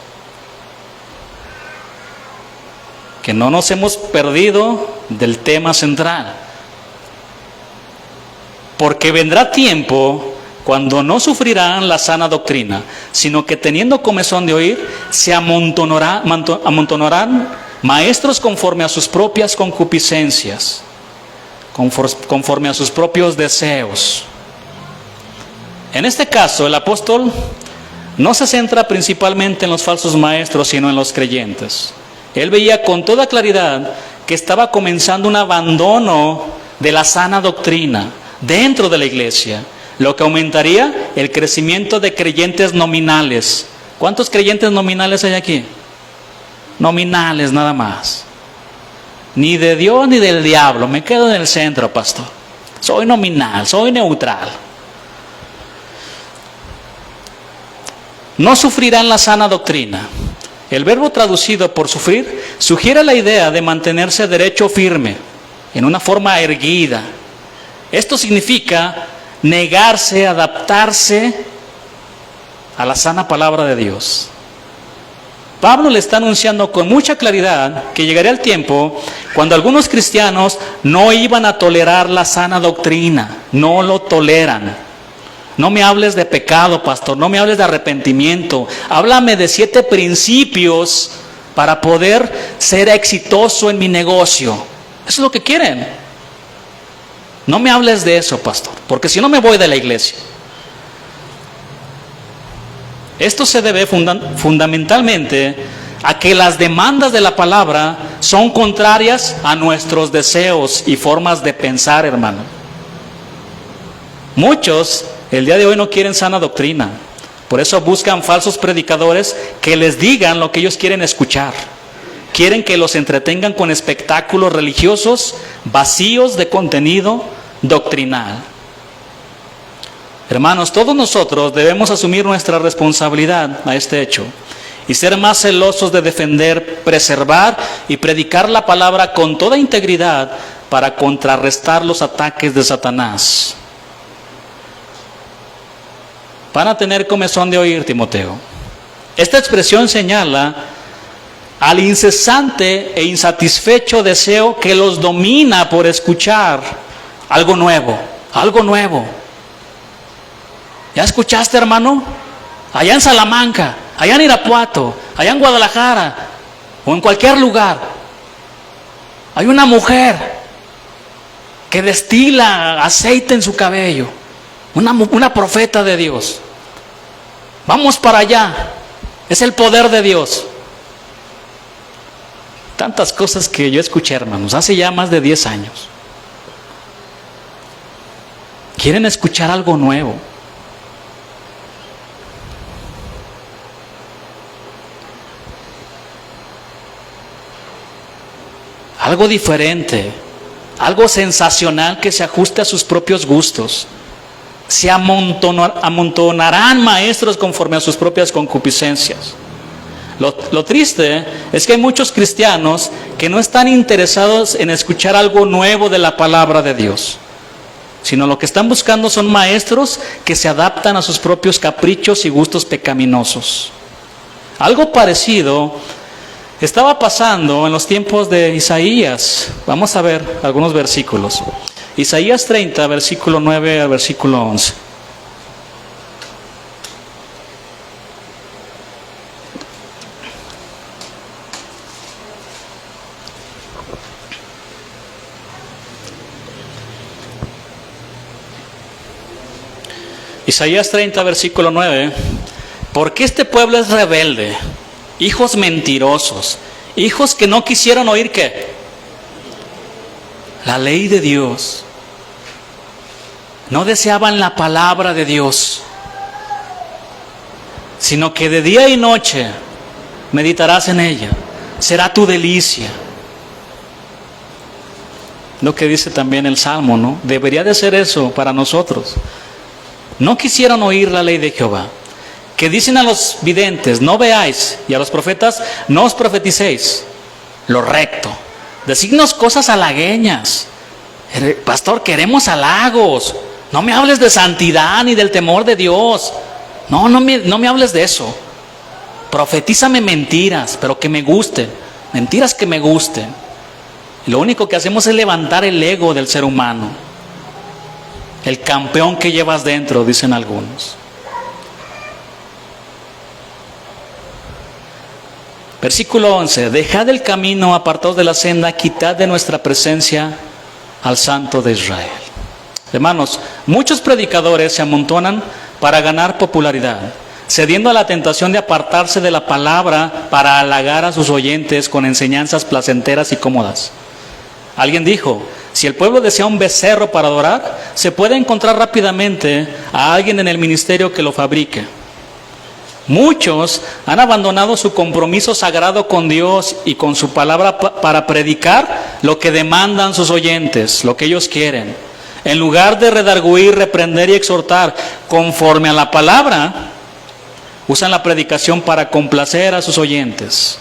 S1: Que no nos hemos perdido del tema central. Porque vendrá tiempo cuando no sufrirán la sana doctrina, sino que teniendo comezón de oír, se amontonarán maestros conforme a sus propias concupiscencias, conforme a sus propios deseos. En este caso, el apóstol no se centra principalmente en los falsos maestros, sino en los creyentes. Él veía con toda claridad que estaba comenzando un abandono de la sana doctrina dentro de la iglesia, lo que aumentaría el crecimiento de creyentes nominales. ¿Cuántos creyentes nominales hay aquí? Nominales nada más. Ni de Dios ni del diablo, me quedo en el centro, pastor. Soy nominal, soy neutral. No sufrirán la sana doctrina. El verbo traducido por sufrir sugiere la idea de mantenerse derecho firme, en una forma erguida. Esto significa negarse, adaptarse a la sana palabra de Dios. Pablo le está anunciando con mucha claridad que llegaría el tiempo cuando algunos cristianos no iban a tolerar la sana doctrina, no lo toleran. No me hables de pecado, pastor, no me hables de arrepentimiento. Háblame de 7 principios para poder ser exitoso en mi negocio. Eso es lo que quieren. No me hables de eso, pastor, porque si no me voy de la iglesia. Esto se debe fundamentalmente a que las demandas de la palabra son contrarias a nuestros deseos y formas de pensar, hermano. Muchos el día de hoy no quieren sana doctrina. Por eso buscan falsos predicadores que les digan lo que ellos quieren escuchar. Quieren que los entretengan con espectáculos religiosos vacíos de contenido doctrinal. Hermanos, todos nosotros debemos asumir nuestra responsabilidad a este hecho y ser más celosos de defender, preservar y predicar la palabra con toda integridad para contrarrestar los ataques de Satanás. Van a tener comezón de oír, Timoteo. Esta expresión señala al incesante e insatisfecho deseo que los domina por escuchar algo nuevo, algo nuevo. ¿Ya escuchaste, hermano? Allá en Salamanca, allá en Irapuato, allá en Guadalajara o en cualquier lugar, hay una mujer que destila aceite en su cabello, una profeta de Dios. Vamos para allá, es el poder de Dios. Tantas cosas que yo escuché, hermanos, hace ya más de 10 años. Quieren escuchar algo nuevo. Algo diferente, algo sensacional que se ajuste a sus propios gustos. Se amontonarán maestros conforme a sus propias concupiscencias. Lo triste es que hay muchos cristianos que no están interesados en escuchar algo nuevo de la palabra de Dios, sino lo que están buscando son maestros que se adaptan a sus propios caprichos y gustos pecaminosos. Algo parecido estaba pasando en los tiempos de Isaías. Vamos a ver algunos versículos. Isaías 30, versículo 9 al versículo 11. Isaías 30, versículo 9. Porque este pueblo es rebelde, hijos mentirosos, hijos que no quisieron oír ¿qué? La ley de Dios. No deseaban la palabra de Dios, sino que de día y noche meditarás en ella. Será tu delicia. Lo que dice también el Salmo, ¿no? Debería de ser eso para nosotros. No quisieron oír la ley de Jehová. Que dicen a los videntes, no veáis, y a los profetas, no os profeticéis lo recto. Decidnos cosas halagueñas. Pastor, queremos halagos. No me hables de santidad ni del temor de Dios. No me hables de eso. Profetízame mentiras, pero que me gusten. Mentiras que me gusten. Y lo único que hacemos es levantar el ego del ser humano. el campeón que llevas dentro, dicen algunos. Versículo 11, dejad el camino, apartaos de la senda, quitad de nuestra presencia al Santo de Israel. Hermanos, muchos predicadores se amontonan para ganar popularidad, cediendo a la tentación de apartarse de la palabra para halagar a sus oyentes con enseñanzas placenteras y cómodas. Alguien dijo, si el pueblo desea un becerro para adorar, se puede encontrar rápidamente a alguien en el ministerio que lo fabrique. Muchos han abandonado su compromiso sagrado con Dios y con su palabra para predicar lo que demandan sus oyentes, lo que ellos quieren. En lugar de redarguir, reprender y exhortar conforme a la palabra, usan la predicación para complacer a sus oyentes.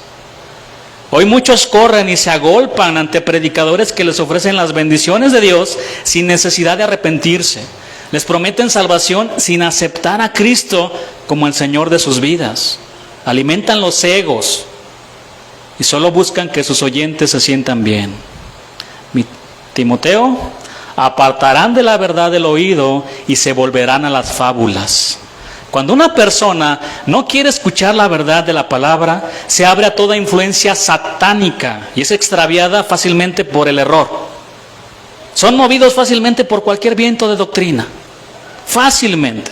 S1: Hoy muchos corren y se agolpan ante predicadores que les ofrecen las bendiciones de Dios sin necesidad de arrepentirse. Les prometen salvación sin aceptar a Cristo como el Señor de sus vidas. Alimentan los egos y solo buscan que sus oyentes se sientan bien. Timoteo, apartarán de la verdad el oído y se volverán a las fábulas. Cuando una persona no quiere escuchar la verdad de la palabra, se abre a toda influencia satánica y es extraviada fácilmente por el error. Son movidos fácilmente por cualquier viento de doctrina. Fácilmente.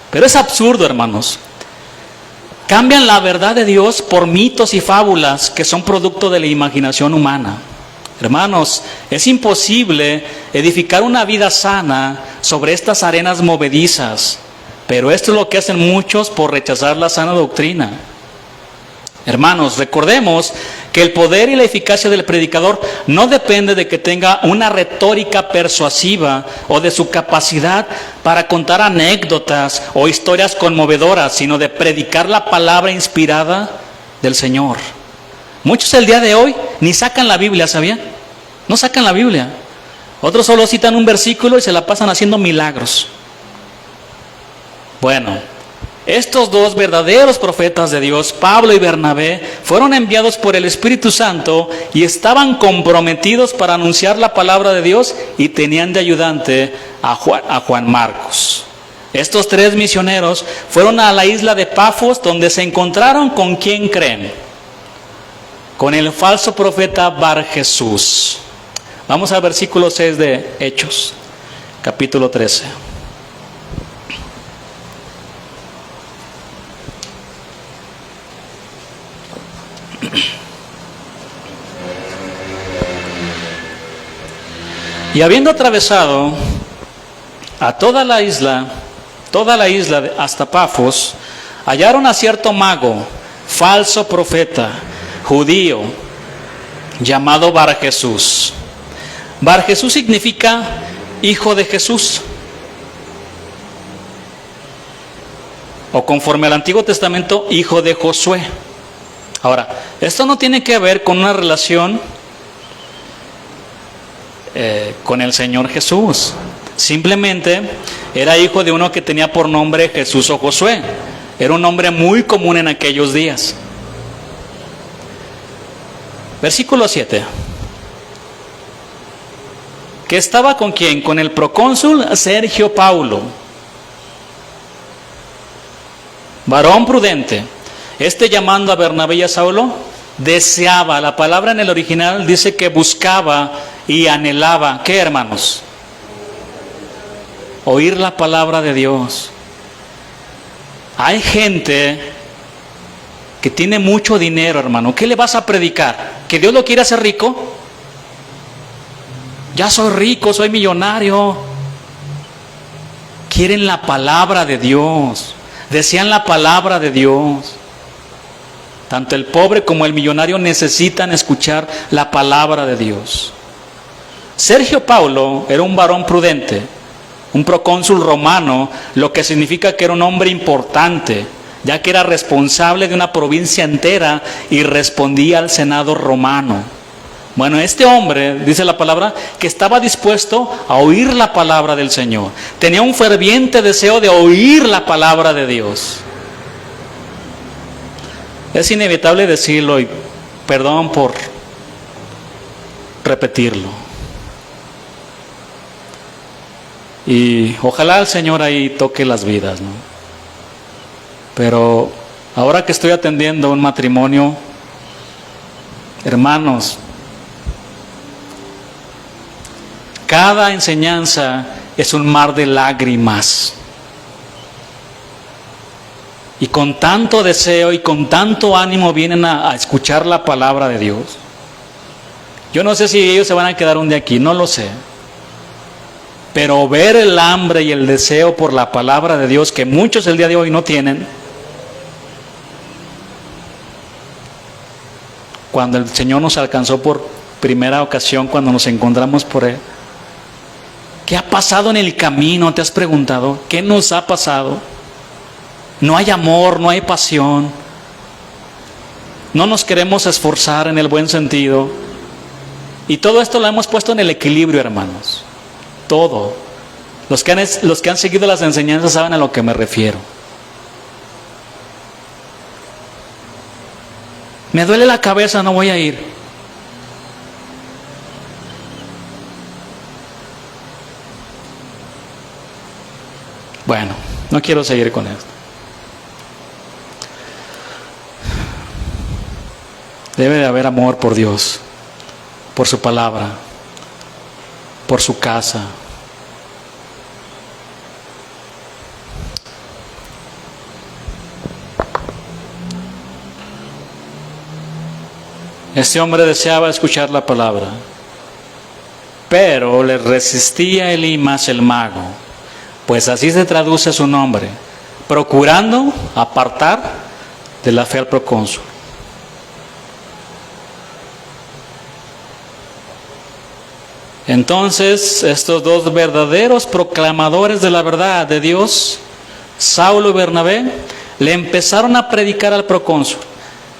S1: Pero es absurdo, hermanos. Cambian la verdad de Dios por mitos y fábulas que son producto de la imaginación humana. Hermanos, es imposible edificar una vida sana sobre estas arenas movedizas, pero esto es lo que hacen muchos por rechazar la sana doctrina. Hermanos, recordemos que el poder y la eficacia del predicador no depende de que tenga una retórica persuasiva o de su capacidad para contar anécdotas o historias conmovedoras, sino de predicar la palabra inspirada del Señor. Muchos el día de hoy ni sacan la Biblia, ¿sabían? No sacan la Biblia. Otros solo citan un versículo y se la pasan haciendo milagros. Bueno, estos dos verdaderos profetas de Dios, Pablo y Bernabé, fueron enviados por el Espíritu Santo y estaban comprometidos para anunciar la palabra de Dios y tenían de ayudante a Juan Marcos. Estos tres misioneros fueron a la isla de Pafos, donde se encontraron con ¿quién creen? Con el falso profeta Bar Jesús. Vamos al versículo 6 de Hechos, capítulo 13. Y habiendo atravesado a toda la isla hasta Pafos, hallaron a cierto mago, falso profeta, judío, llamado Bar Jesús. Bar Jesús significa hijo de Jesús. O conforme al Antiguo Testamento, hijo de Josué. Ahora, esto no tiene que ver con una relación con el Señor Jesús. Simplemente era hijo de uno que tenía por nombre Jesús o Josué. Era un nombre muy común en aquellos días. Versículo 7. ¿Que estaba con quién? Con el procónsul Sergio Paulo, varón prudente. Llamando a Bernabé y a Saulo, deseaba, la palabra en el original dice que buscaba y anhelaba, ¿qué, hermanos? Oír la palabra de Dios. Hay gente que tiene mucho dinero, hermano. ¿Qué le vas a predicar? ¿Que Dios lo quiere hacer rico? Ya soy rico, soy millonario. Quieren la palabra de Dios. Desean la palabra de Dios. Tanto el pobre como el millonario necesitan escuchar la palabra de Dios. Sergio Paulo era un varón prudente, un procónsul romano, lo que significa que era un hombre importante, ya que era responsable de una provincia entera y respondía al Senado romano. Bueno, este hombre, dice la palabra, que estaba dispuesto a oír la palabra del Señor. Tenía un ferviente deseo de oír la palabra de Dios. Es inevitable decirlo y perdón por repetirlo. Y ojalá el Señor ahí toque las vidas, ¿no? Pero ahora que estoy atendiendo un matrimonio, hermanos, cada enseñanza es un mar de lágrimas. Y con tanto deseo y con tanto ánimo vienen a escuchar la palabra de Dios. Yo no sé si ellos se van a quedar un día aquí, no lo sé. Pero ver el hambre y el deseo por la palabra de Dios que muchos el día de hoy no tienen, cuando el Señor nos alcanzó por primera ocasión, cuando nos encontramos por Él, ¿qué ha pasado en el camino? ¿Te has preguntado? ¿Qué nos ha pasado? No hay amor, no hay pasión. No nos queremos esforzar en el buen sentido. Y todo esto lo hemos puesto en el equilibrio, hermanos. Todo. Los que han seguido las enseñanzas saben a lo que me refiero. Me duele la cabeza, no voy a ir. Bueno, no quiero seguir con esto. Debe de haber amor por Dios, por su palabra, por su casa. Este hombre deseaba escuchar la palabra, pero le resistía Elimas el mago, pues así se traduce su nombre, procurando apartar de la fe al procónsul. Entonces, estos dos verdaderos proclamadores de la verdad de Dios, Saulo y Bernabé, le empezaron a predicar al procónsul.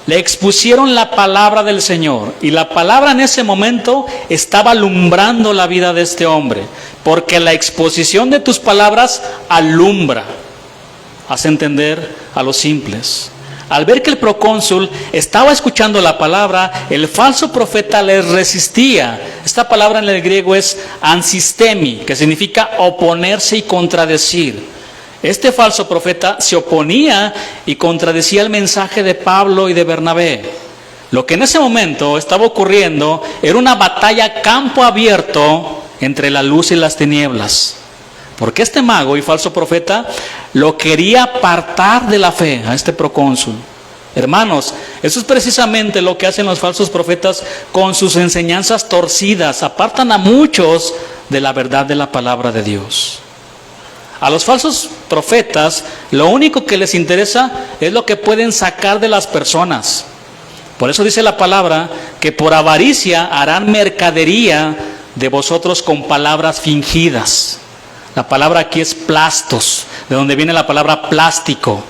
S1: Le expusieron la palabra del Señor, y la palabra en ese momento estaba alumbrando la vida de este hombre, porque la exposición de tus palabras alumbra, hace entender a los simples. Al ver que el procónsul estaba escuchando la palabra, el falso profeta le resistía. Esta palabra en el griego es ansistemi, que significa oponerse y contradecir. Este falso profeta se oponía y contradecía el mensaje de Pablo y de Bernabé. Lo que en ese momento estaba ocurriendo era una batalla a campo abierto entre la luz y las tinieblas. Porque este mago y falso profeta lo quería apartar de la fe a este procónsul. Hermanos, eso es precisamente lo que hacen los falsos profetas con sus enseñanzas torcidas. Apartan a muchos de la verdad de la palabra de Dios. A los falsos profetas lo único que les interesa es lo que pueden sacar de las personas. Por eso dice la palabra que por avaricia harán mercadería de vosotros con palabras fingidas. La palabra aquí es plastos, de donde viene la palabra plástico.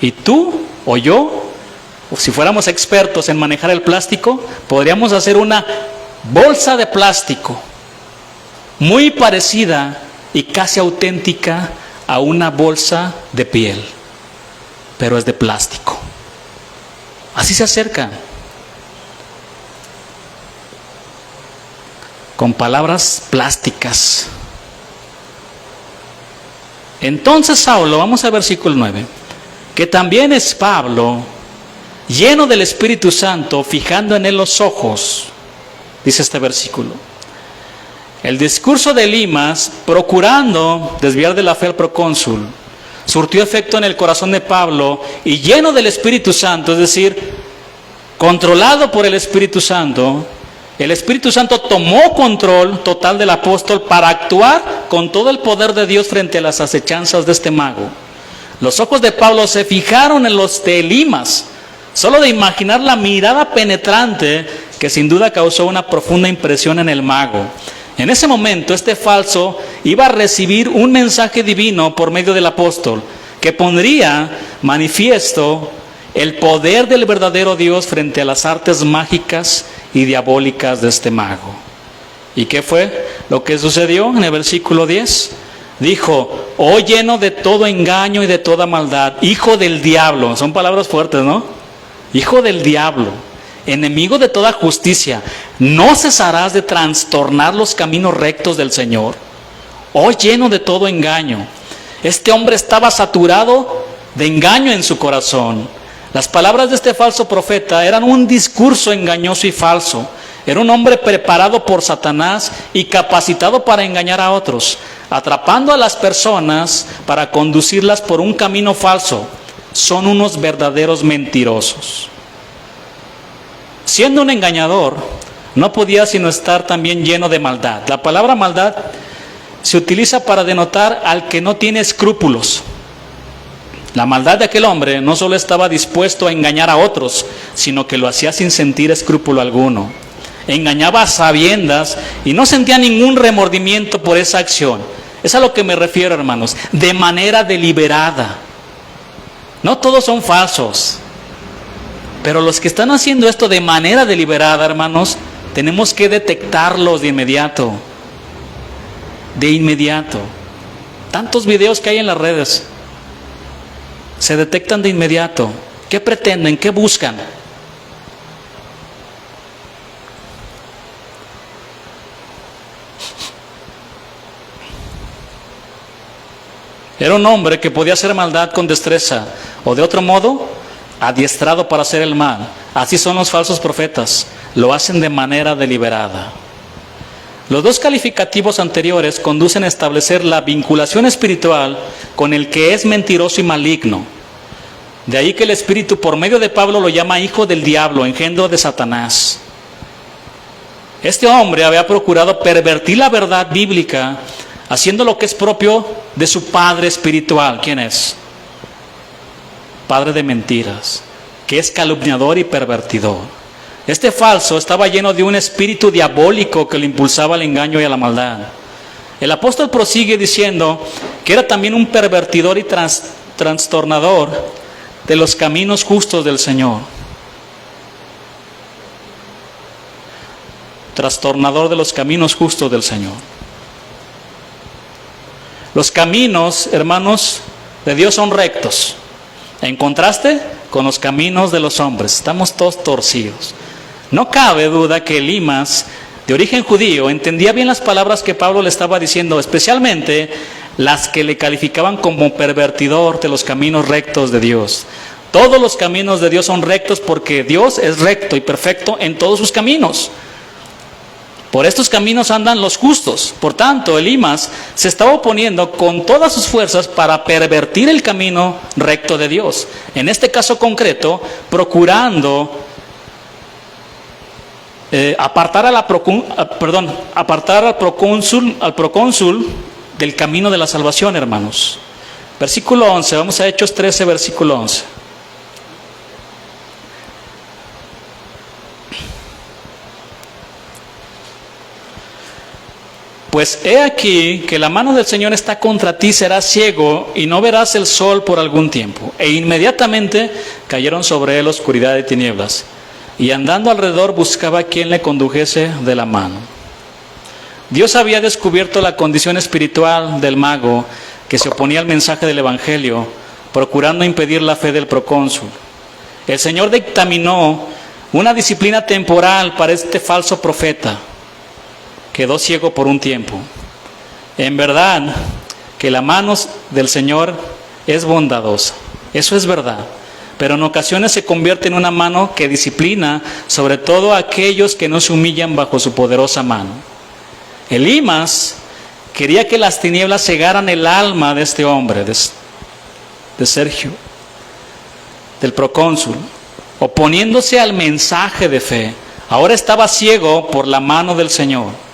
S1: Y tú o yo, si fuéramos expertos en manejar el plástico, podríamos hacer una bolsa de plástico muy parecida y casi auténtica a una bolsa de piel, pero es de plástico. Así se acercan, con palabras plásticas. Entonces Saulo, vamos al versículo 9, que también es Pablo, lleno del Espíritu Santo, fijando en él los ojos, dice este versículo. El discurso de Elimas, procurando desviar de la fe al procónsul, surtió efecto en el corazón de Pablo, y lleno del Espíritu Santo, es decir, controlado por el Espíritu Santo tomó control total del apóstol para actuar con todo el poder de Dios frente a las acechanzas de este mago. Los ojos de Pablo se fijaron en los de Elimas, solo de imaginar la mirada penetrante que sin duda causó una profunda impresión en el mago. En ese momento este falso iba a recibir un mensaje divino por medio del apóstol, que pondría manifiesto el poder del verdadero Dios frente a las artes mágicas y diabólicas de este mago. ¿Y qué fue lo que sucedió en el versículo 10? Dijo: oh lleno de todo engaño y de toda maldad, hijo del diablo. Son palabras fuertes, ¿no? Hijo del diablo, enemigo de toda justicia, ¿no cesarás de trastornar los caminos rectos del Señor? Oh, lleno de todo engaño. Este hombre estaba saturado de engaño en su corazón. Las palabras de este falso profeta eran un discurso engañoso y falso. Era un hombre preparado por Satanás y capacitado para engañar a otros, atrapando a las personas para conducirlas por un camino falso. Son unos verdaderos mentirosos. Siendo un engañador, no podía sino estar también lleno de maldad. La palabra maldad se utiliza para denotar al que no tiene escrúpulos. La maldad de aquel hombre no solo estaba dispuesto a engañar a otros, sino que lo hacía sin sentir escrúpulo alguno. Engañaba a sabiendas y no sentía ningún remordimiento por esa acción. Es a lo que me refiero, hermanos, de manera deliberada. No todos son falsos, pero los que están haciendo esto de manera deliberada, hermanos, tenemos que detectarlos de inmediato. De inmediato. Tantos videos que hay en las redes se detectan de inmediato. ¿Qué pretenden? ¿Qué buscan? Era un hombre que podía hacer maldad con destreza, o de otro modo, adiestrado para hacer el mal. Así son los falsos profetas, lo hacen de manera deliberada. Los dos calificativos anteriores conducen a establecer la vinculación espiritual con el que es mentiroso y maligno. De ahí que el Espíritu, por medio de Pablo, lo llama hijo del diablo, engendro de Satanás. Este hombre había procurado pervertir la verdad bíblica, haciendo lo que es propio de su padre espiritual. ¿Quién es? Padre de mentiras, que es calumniador y pervertidor. Este falso estaba lleno de un espíritu diabólico que le impulsaba al engaño y a la maldad. El apóstol prosigue diciendo que era también un pervertidor y trastornador de los caminos justos del Señor. Trastornador de los caminos justos del Señor. Los caminos, hermanos, de Dios son rectos. En contraste con los caminos de los hombres, estamos todos torcidos. No cabe duda que Elimas, de origen judío, entendía bien las palabras que Pablo le estaba diciendo, especialmente las que le calificaban como pervertidor de los caminos rectos de Dios. Todos los caminos de Dios son rectos porque Dios es recto y perfecto en todos sus caminos. Por estos caminos andan los justos. Por tanto, Elimas se estaba oponiendo con todas sus fuerzas para pervertir el camino recto de Dios. En este caso concreto, procurando apartar al procónsul del camino de la salvación, hermanos. Versículo 11, vamos a Hechos 13, versículo 11. Pues he aquí que la mano del Señor está contra ti, serás ciego y no verás el sol por algún tiempo. E inmediatamente cayeron sobre él oscuridad y tinieblas. Y andando alrededor buscaba a quien le condujese de la mano. Dios había descubierto la condición espiritual del mago que se oponía al mensaje del Evangelio, procurando impedir la fe del procónsul. El Señor dictaminó una disciplina temporal para este falso profeta. Quedó ciego por un tiempo. En verdad que la mano del Señor es bondadosa, eso es verdad, pero en ocasiones se convierte en una mano que disciplina, sobre todo a aquellos que no se humillan bajo su poderosa mano. Elimas quería que las tinieblas cegaran el alma de este hombre, de Sergio, del procónsul, oponiéndose al mensaje de fe. Ahora estaba ciego por la mano del Señor.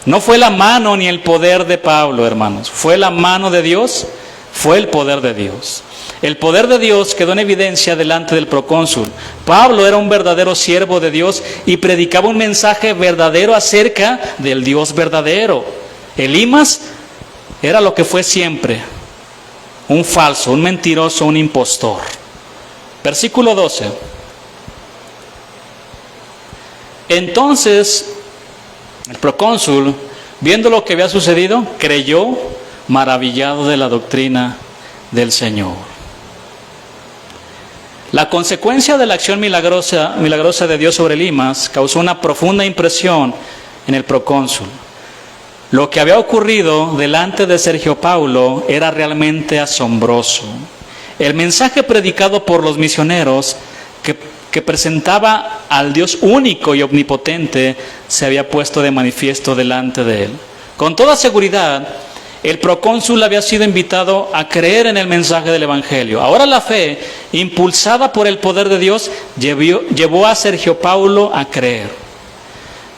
S1: No fue la mano ni el poder de Pablo, hermanos. Fue la mano de Dios, fue el poder de Dios. El poder de Dios quedó en evidencia delante del procónsul. Pablo era un verdadero siervo de Dios y predicaba un mensaje verdadero acerca del Dios verdadero. Elimas era lo que fue siempre, un falso, un mentiroso, un impostor. Versículo 12. Entonces el procónsul, viendo lo que había sucedido, creyó, maravillado de la doctrina del Señor. La consecuencia de la acción milagrosa de Dios sobre Elimas causó una profunda impresión en el procónsul. Lo que había ocurrido delante de Sergio Paulo era realmente asombroso. El mensaje predicado por los misioneros que presentaba al Dios único y omnipotente se había puesto de manifiesto delante de él. Con toda seguridad, el procónsul había sido invitado a creer en el mensaje del Evangelio. Ahora la fe, impulsada por el poder de Dios, llevó a Sergio Paulo a creer.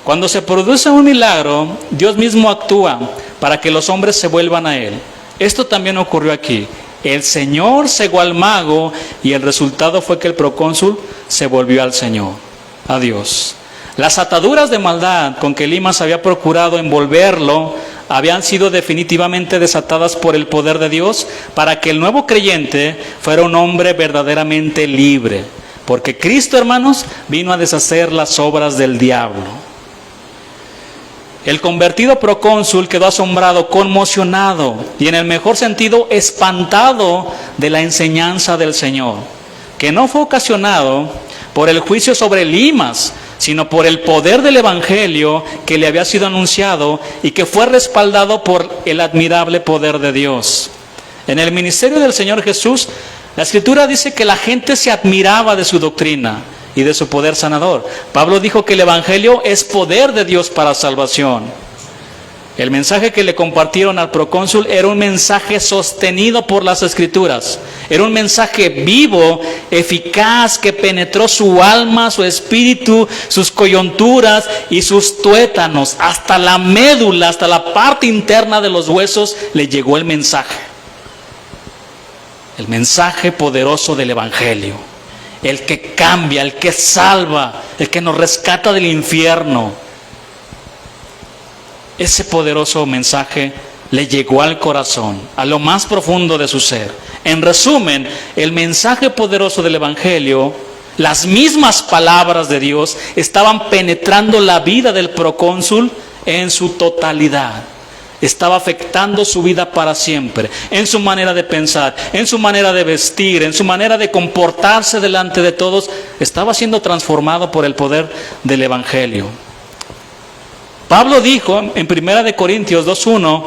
S1: Cuando se produce un milagro, Dios mismo actúa para que los hombres se vuelvan a Él. Esto también ocurrió aquí. El Señor cegó al mago y el resultado fue que el procónsul se volvió al Señor, a Dios. Las ataduras de maldad con que Elimas había procurado envolverlo habían sido definitivamente desatadas por el poder de Dios para que el nuevo creyente fuera un hombre verdaderamente libre. Porque Cristo, hermanos, vino a deshacer las obras del diablo. El convertido procónsul quedó asombrado, conmocionado y en el mejor sentido espantado de la enseñanza del Señor, que no fue ocasionado por el juicio sobre Elimas, sino por el poder del Evangelio que le había sido anunciado y que fue respaldado por el admirable poder de Dios. En el ministerio del Señor Jesús, la Escritura dice que la gente se admiraba de su doctrina y de su poder sanador. Pablo dijo que el Evangelio es poder de Dios para salvación. El mensaje que le compartieron al procónsul era un mensaje sostenido por las Escrituras. Era un mensaje vivo, eficaz, que penetró su alma, su espíritu, sus coyunturas y sus tuétanos. Hasta la médula, hasta la parte interna de los huesos le llegó el mensaje. El mensaje poderoso del Evangelio. El que cambia, el que salva, el que nos rescata del infierno. Ese poderoso mensaje le llegó al corazón, a lo más profundo de su ser. En resumen, el mensaje poderoso del Evangelio, las mismas palabras de Dios, estaban penetrando la vida del procónsul en su totalidad. Estaba afectando su vida para siempre, en su manera de pensar, en su manera de vestir, en su manera de comportarse delante de todos. Estaba siendo transformado por el poder del Evangelio. Pablo dijo en 1 Corintios 2:1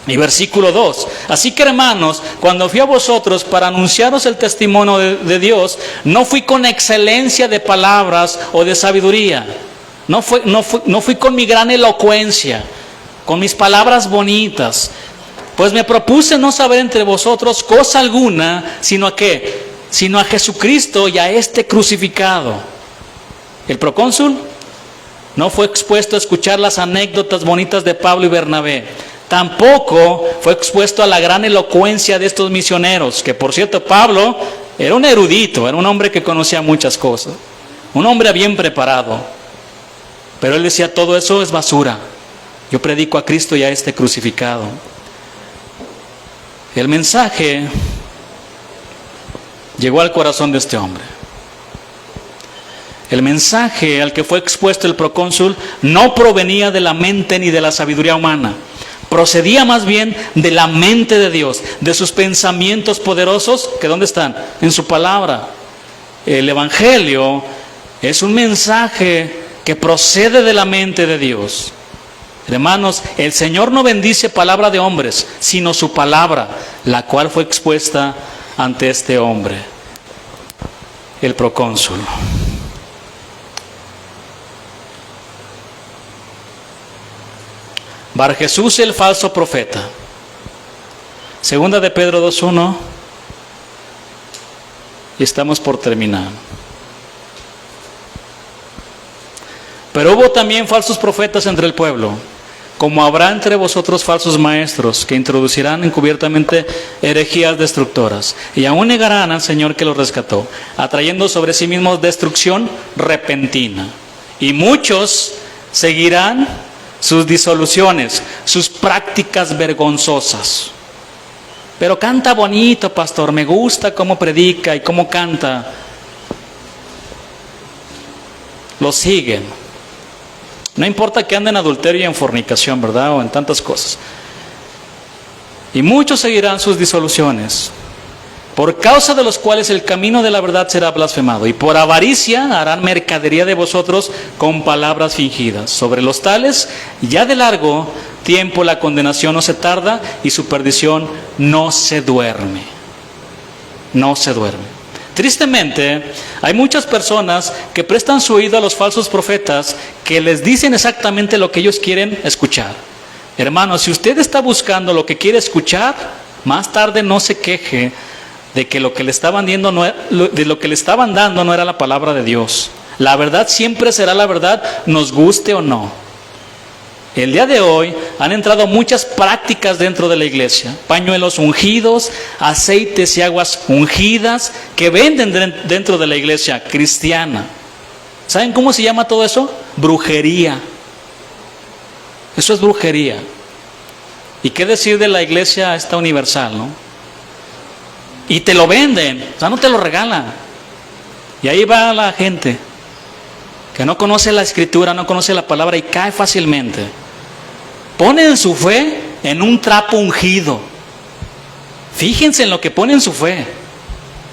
S1: y versículo 2, así que hermanos, cuando fui a vosotros para anunciaros el testimonio de Dios, no fui con excelencia de palabras o de sabiduría, no fui con mi gran elocuencia, con mis palabras bonitas, pues me propuse no saber entre vosotros cosa alguna, sino a Jesucristo y a este crucificado. El procónsul no fue expuesto a escuchar las anécdotas bonitas de Pablo y Bernabé. Tampoco fue expuesto a la gran elocuencia de estos misioneros, que por cierto Pablo era un erudito, era un hombre que conocía muchas cosas, un hombre bien preparado. Pero él decía, todo eso es basura. Yo predico a Cristo y a este crucificado. El mensaje llegó al corazón de este hombre. El mensaje al que fue expuesto el procónsul no provenía de la mente ni de la sabiduría humana. Procedía más bien de la mente de Dios, de sus pensamientos poderosos, que ¿dónde están? En su palabra. El Evangelio es un mensaje que procede de la mente de Dios. Hermanos, el Señor no bendice palabra de hombres, sino su palabra, la cual fue expuesta ante este hombre, el procónsul. Bar Jesús, el falso profeta. Segunda de Pedro 2:1. Y estamos por terminar. Pero hubo también falsos profetas entre el pueblo, como habrá entre vosotros falsos maestros, que introducirán encubiertamente herejías destructoras, y aún negarán al Señor que los rescató, atrayendo sobre sí mismos destrucción repentina. Y muchos seguirán sus disoluciones, sus prácticas vergonzosas. Pero canta bonito, pastor, me gusta cómo predica y cómo canta. Lo siguen. No importa que anden en adulterio y en fornicación, ¿verdad? O en tantas cosas. Y muchos seguirán sus disoluciones. por causa de los cuales el camino de la verdad será blasfemado, y por avaricia harán mercadería de vosotros con palabras fingidas. Sobre los tales, ya de largo tiempo la condenación no se tarda, y su perdición no se duerme. No se duerme. Tristemente, hay muchas personas que prestan su oído a los falsos profetas que les dicen exactamente lo que ellos quieren escuchar. Hermano, si usted está buscando lo que quiere escuchar, más tarde no se queje de que lo que le estaban dando no era la palabra de Dios. La verdad siempre será la verdad, nos guste o no. El día de hoy han entrado muchas prácticas dentro de la iglesia. Pañuelos ungidos, aceites y aguas ungidas que venden dentro de la iglesia cristiana. ¿Saben cómo se llama todo eso? Brujería. Eso es brujería. ¿Y qué decir de la iglesia esta universal, no? Y te lo venden, o sea, no te lo regalan. Y ahí va la gente que no conoce la escritura, no conoce la palabra y cae fácilmente. Ponen su fe en un trapo ungido. Fíjense en lo que ponen su fe.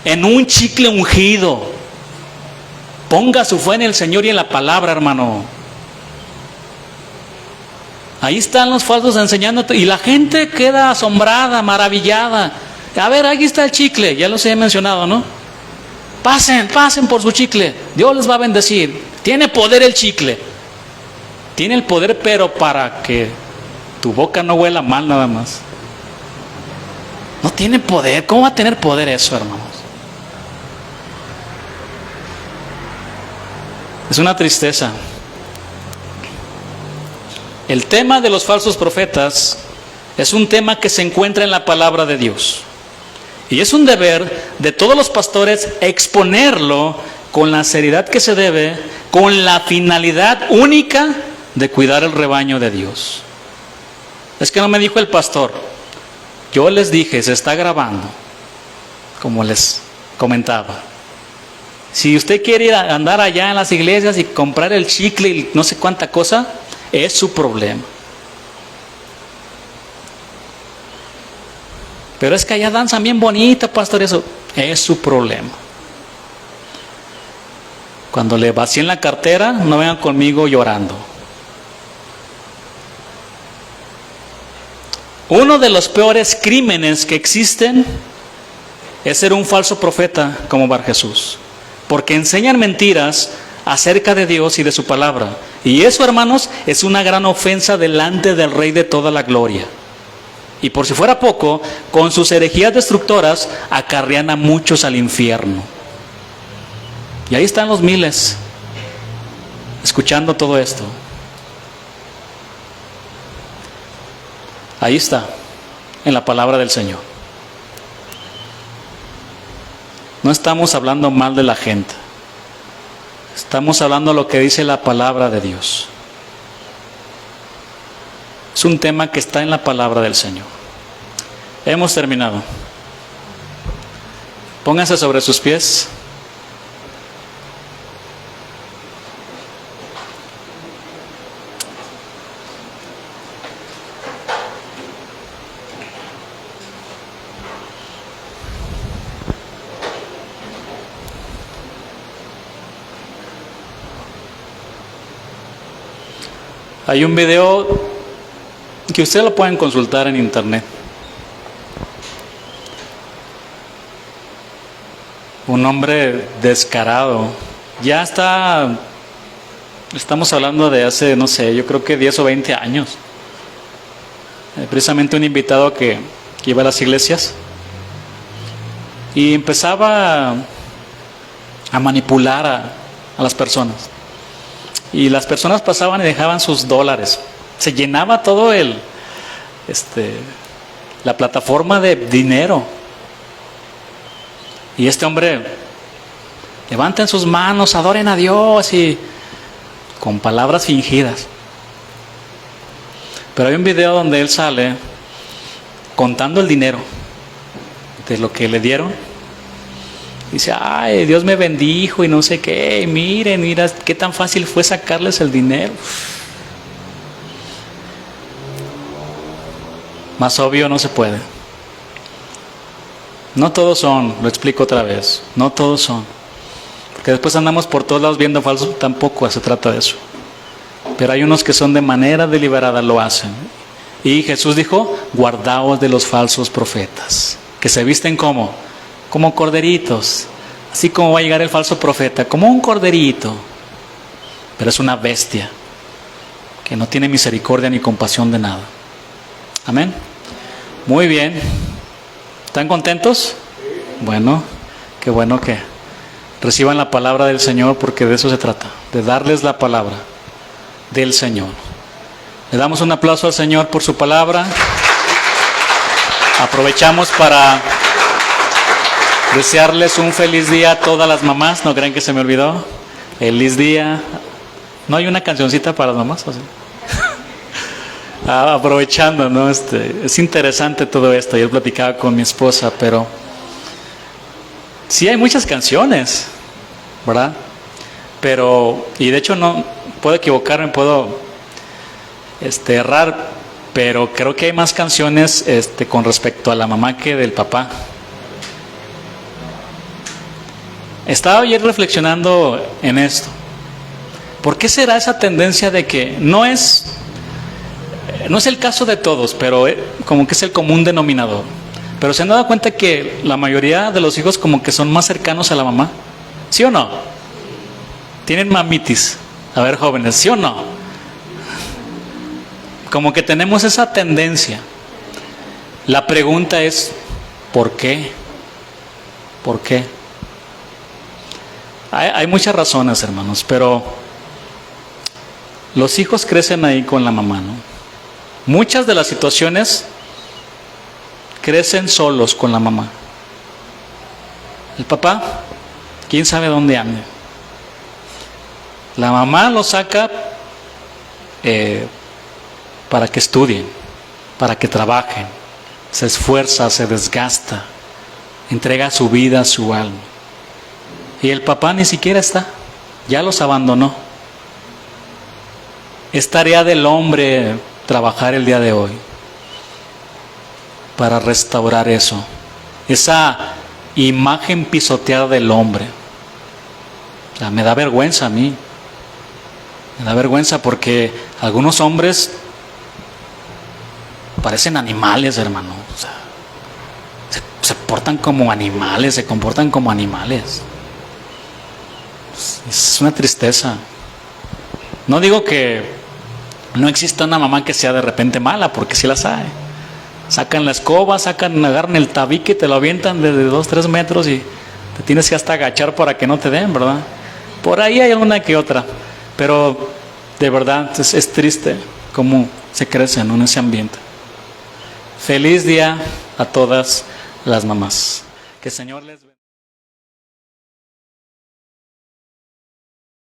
S1: En un chicle ungido. Ponga su fe en el Señor y en la palabra, hermano. Ahí están los falsos enseñándote y la gente queda asombrada, maravillada. A ver, aquí está el chicle, ya los he mencionado, ¿no? Pasen por su chicle, Dios les va a bendecir. Tiene poder el chicle. Tiene el poder, pero para que tu boca no huela mal nada más. No tiene poder. ¿Cómo va a tener poder eso, hermanos? Es una tristeza. El tema de los falsos profetas es un tema que se encuentra en la palabra de Dios. Y es un deber de todos los pastores exponerlo con la seriedad que se debe, con la finalidad única de cuidar el rebaño de Dios. Es que no me dijo el pastor. Yo les dije, se está grabando, como les comentaba. Si usted quiere ir a andar allá en las iglesias y comprar el chicle y no sé cuánta cosa, es su problema. Pero es que allá danzan bien bonito, pastor, eso es su problema. Cuando le vacíen la cartera, no vengan conmigo llorando. Uno de los peores crímenes que existen es ser un falso profeta como Bar Jesús, porque enseñan mentiras acerca de Dios y de su palabra. Y eso, hermanos, es una gran ofensa delante del Rey de toda la gloria. Y por si fuera poco, con sus herejías destructoras acarrean a muchos al infierno. Y ahí están los miles, escuchando todo esto. Ahí está, en la palabra del Señor. No estamos hablando mal de la gente. Estamos hablando lo que dice la palabra de Dios. Es un tema que está en la palabra del Señor. Hemos terminado. Pónganse sobre sus pies. Hay un video que ustedes lo pueden consultar en internet. Un hombre descarado. Ya estamos hablando de hace, no sé, yo creo que 10 o 20 años. Precisamente un invitado que iba a las iglesias y empezaba a manipular a las personas. Y las personas pasaban y dejaban sus dólares. Se llenaba todo la plataforma de dinero. Y este hombre, levanten sus manos, adoren a Dios, y con palabras fingidas. Pero hay un video donde él sale contando el dinero de lo que le dieron. Dice, ay, Dios me bendijo y no sé qué. Y mira qué tan fácil fue sacarles el dinero. Más obvio no se puede. No todos son, lo explico otra vez, no todos son. Porque después andamos por todos lados viendo falsos, tampoco se trata de eso. Pero hay unos que son de manera deliberada, lo hacen. Y Jesús dijo, guardaos de los falsos profetas, que se visten como corderitos. Así como va a llegar el falso profeta, como un corderito. Pero es una bestia, que no tiene misericordia ni compasión de nada. Amén. Muy bien. ¿Están contentos? Bueno, qué bueno que reciban la palabra del Señor, porque de eso se trata, de darles la palabra del Señor. Le damos un aplauso al Señor por su palabra. Aprovechamos para desearles un feliz día a todas las mamás. ¿No creen que se me olvidó? Feliz día. ¿No hay una cancioncita para las mamás? ¿O sí? Aprovechando, ¿no? Es interesante todo esto. Yo platicaba con mi esposa, pero sí hay muchas canciones, ¿verdad? Pero, y de hecho no puedo equivocarme, puedo errar, pero creo que hay más canciones con respecto a la mamá que del papá. Estaba ayer reflexionando en esto. ¿Por qué será esa tendencia de que no es el caso de todos, pero como que es el común denominador? Pero se han dado cuenta que la mayoría de los hijos como que son más cercanos a la mamá. ¿Sí o no? Tienen mamitis. A ver, jóvenes, ¿sí o no? Como que tenemos esa tendencia. La pregunta es, ¿por qué? ¿Por qué? Hay muchas razones, hermanos, pero los hijos crecen ahí con la mamá, ¿no? Muchas de las situaciones crecen solos con la mamá. El papá, quién sabe dónde ande. La mamá lo saca para que estudien, para que trabajen, se esfuerza, se desgasta, entrega su vida, su alma. Y el papá ni siquiera está, ya los abandonó. Es tarea del hombre trabajar el día de hoy para restaurar eso, esa imagen pisoteada del hombre. O sea, me da vergüenza a mí, me da vergüenza porque algunos hombres parecen animales, hermano. O sea, se portan como animales, se comportan como animales. Es una tristeza. No digo que no exista una mamá que sea de repente mala, porque sí las hay. Sacan la escoba, agarran el tabique, te lo avientan desde 2-3 metros y te tienes que hasta agachar para que no te den, ¿verdad? Por ahí hay una que otra, pero de verdad es triste cómo se crece en ese ambiente. Feliz día a todas las mamás. Que el Señor les bendiga.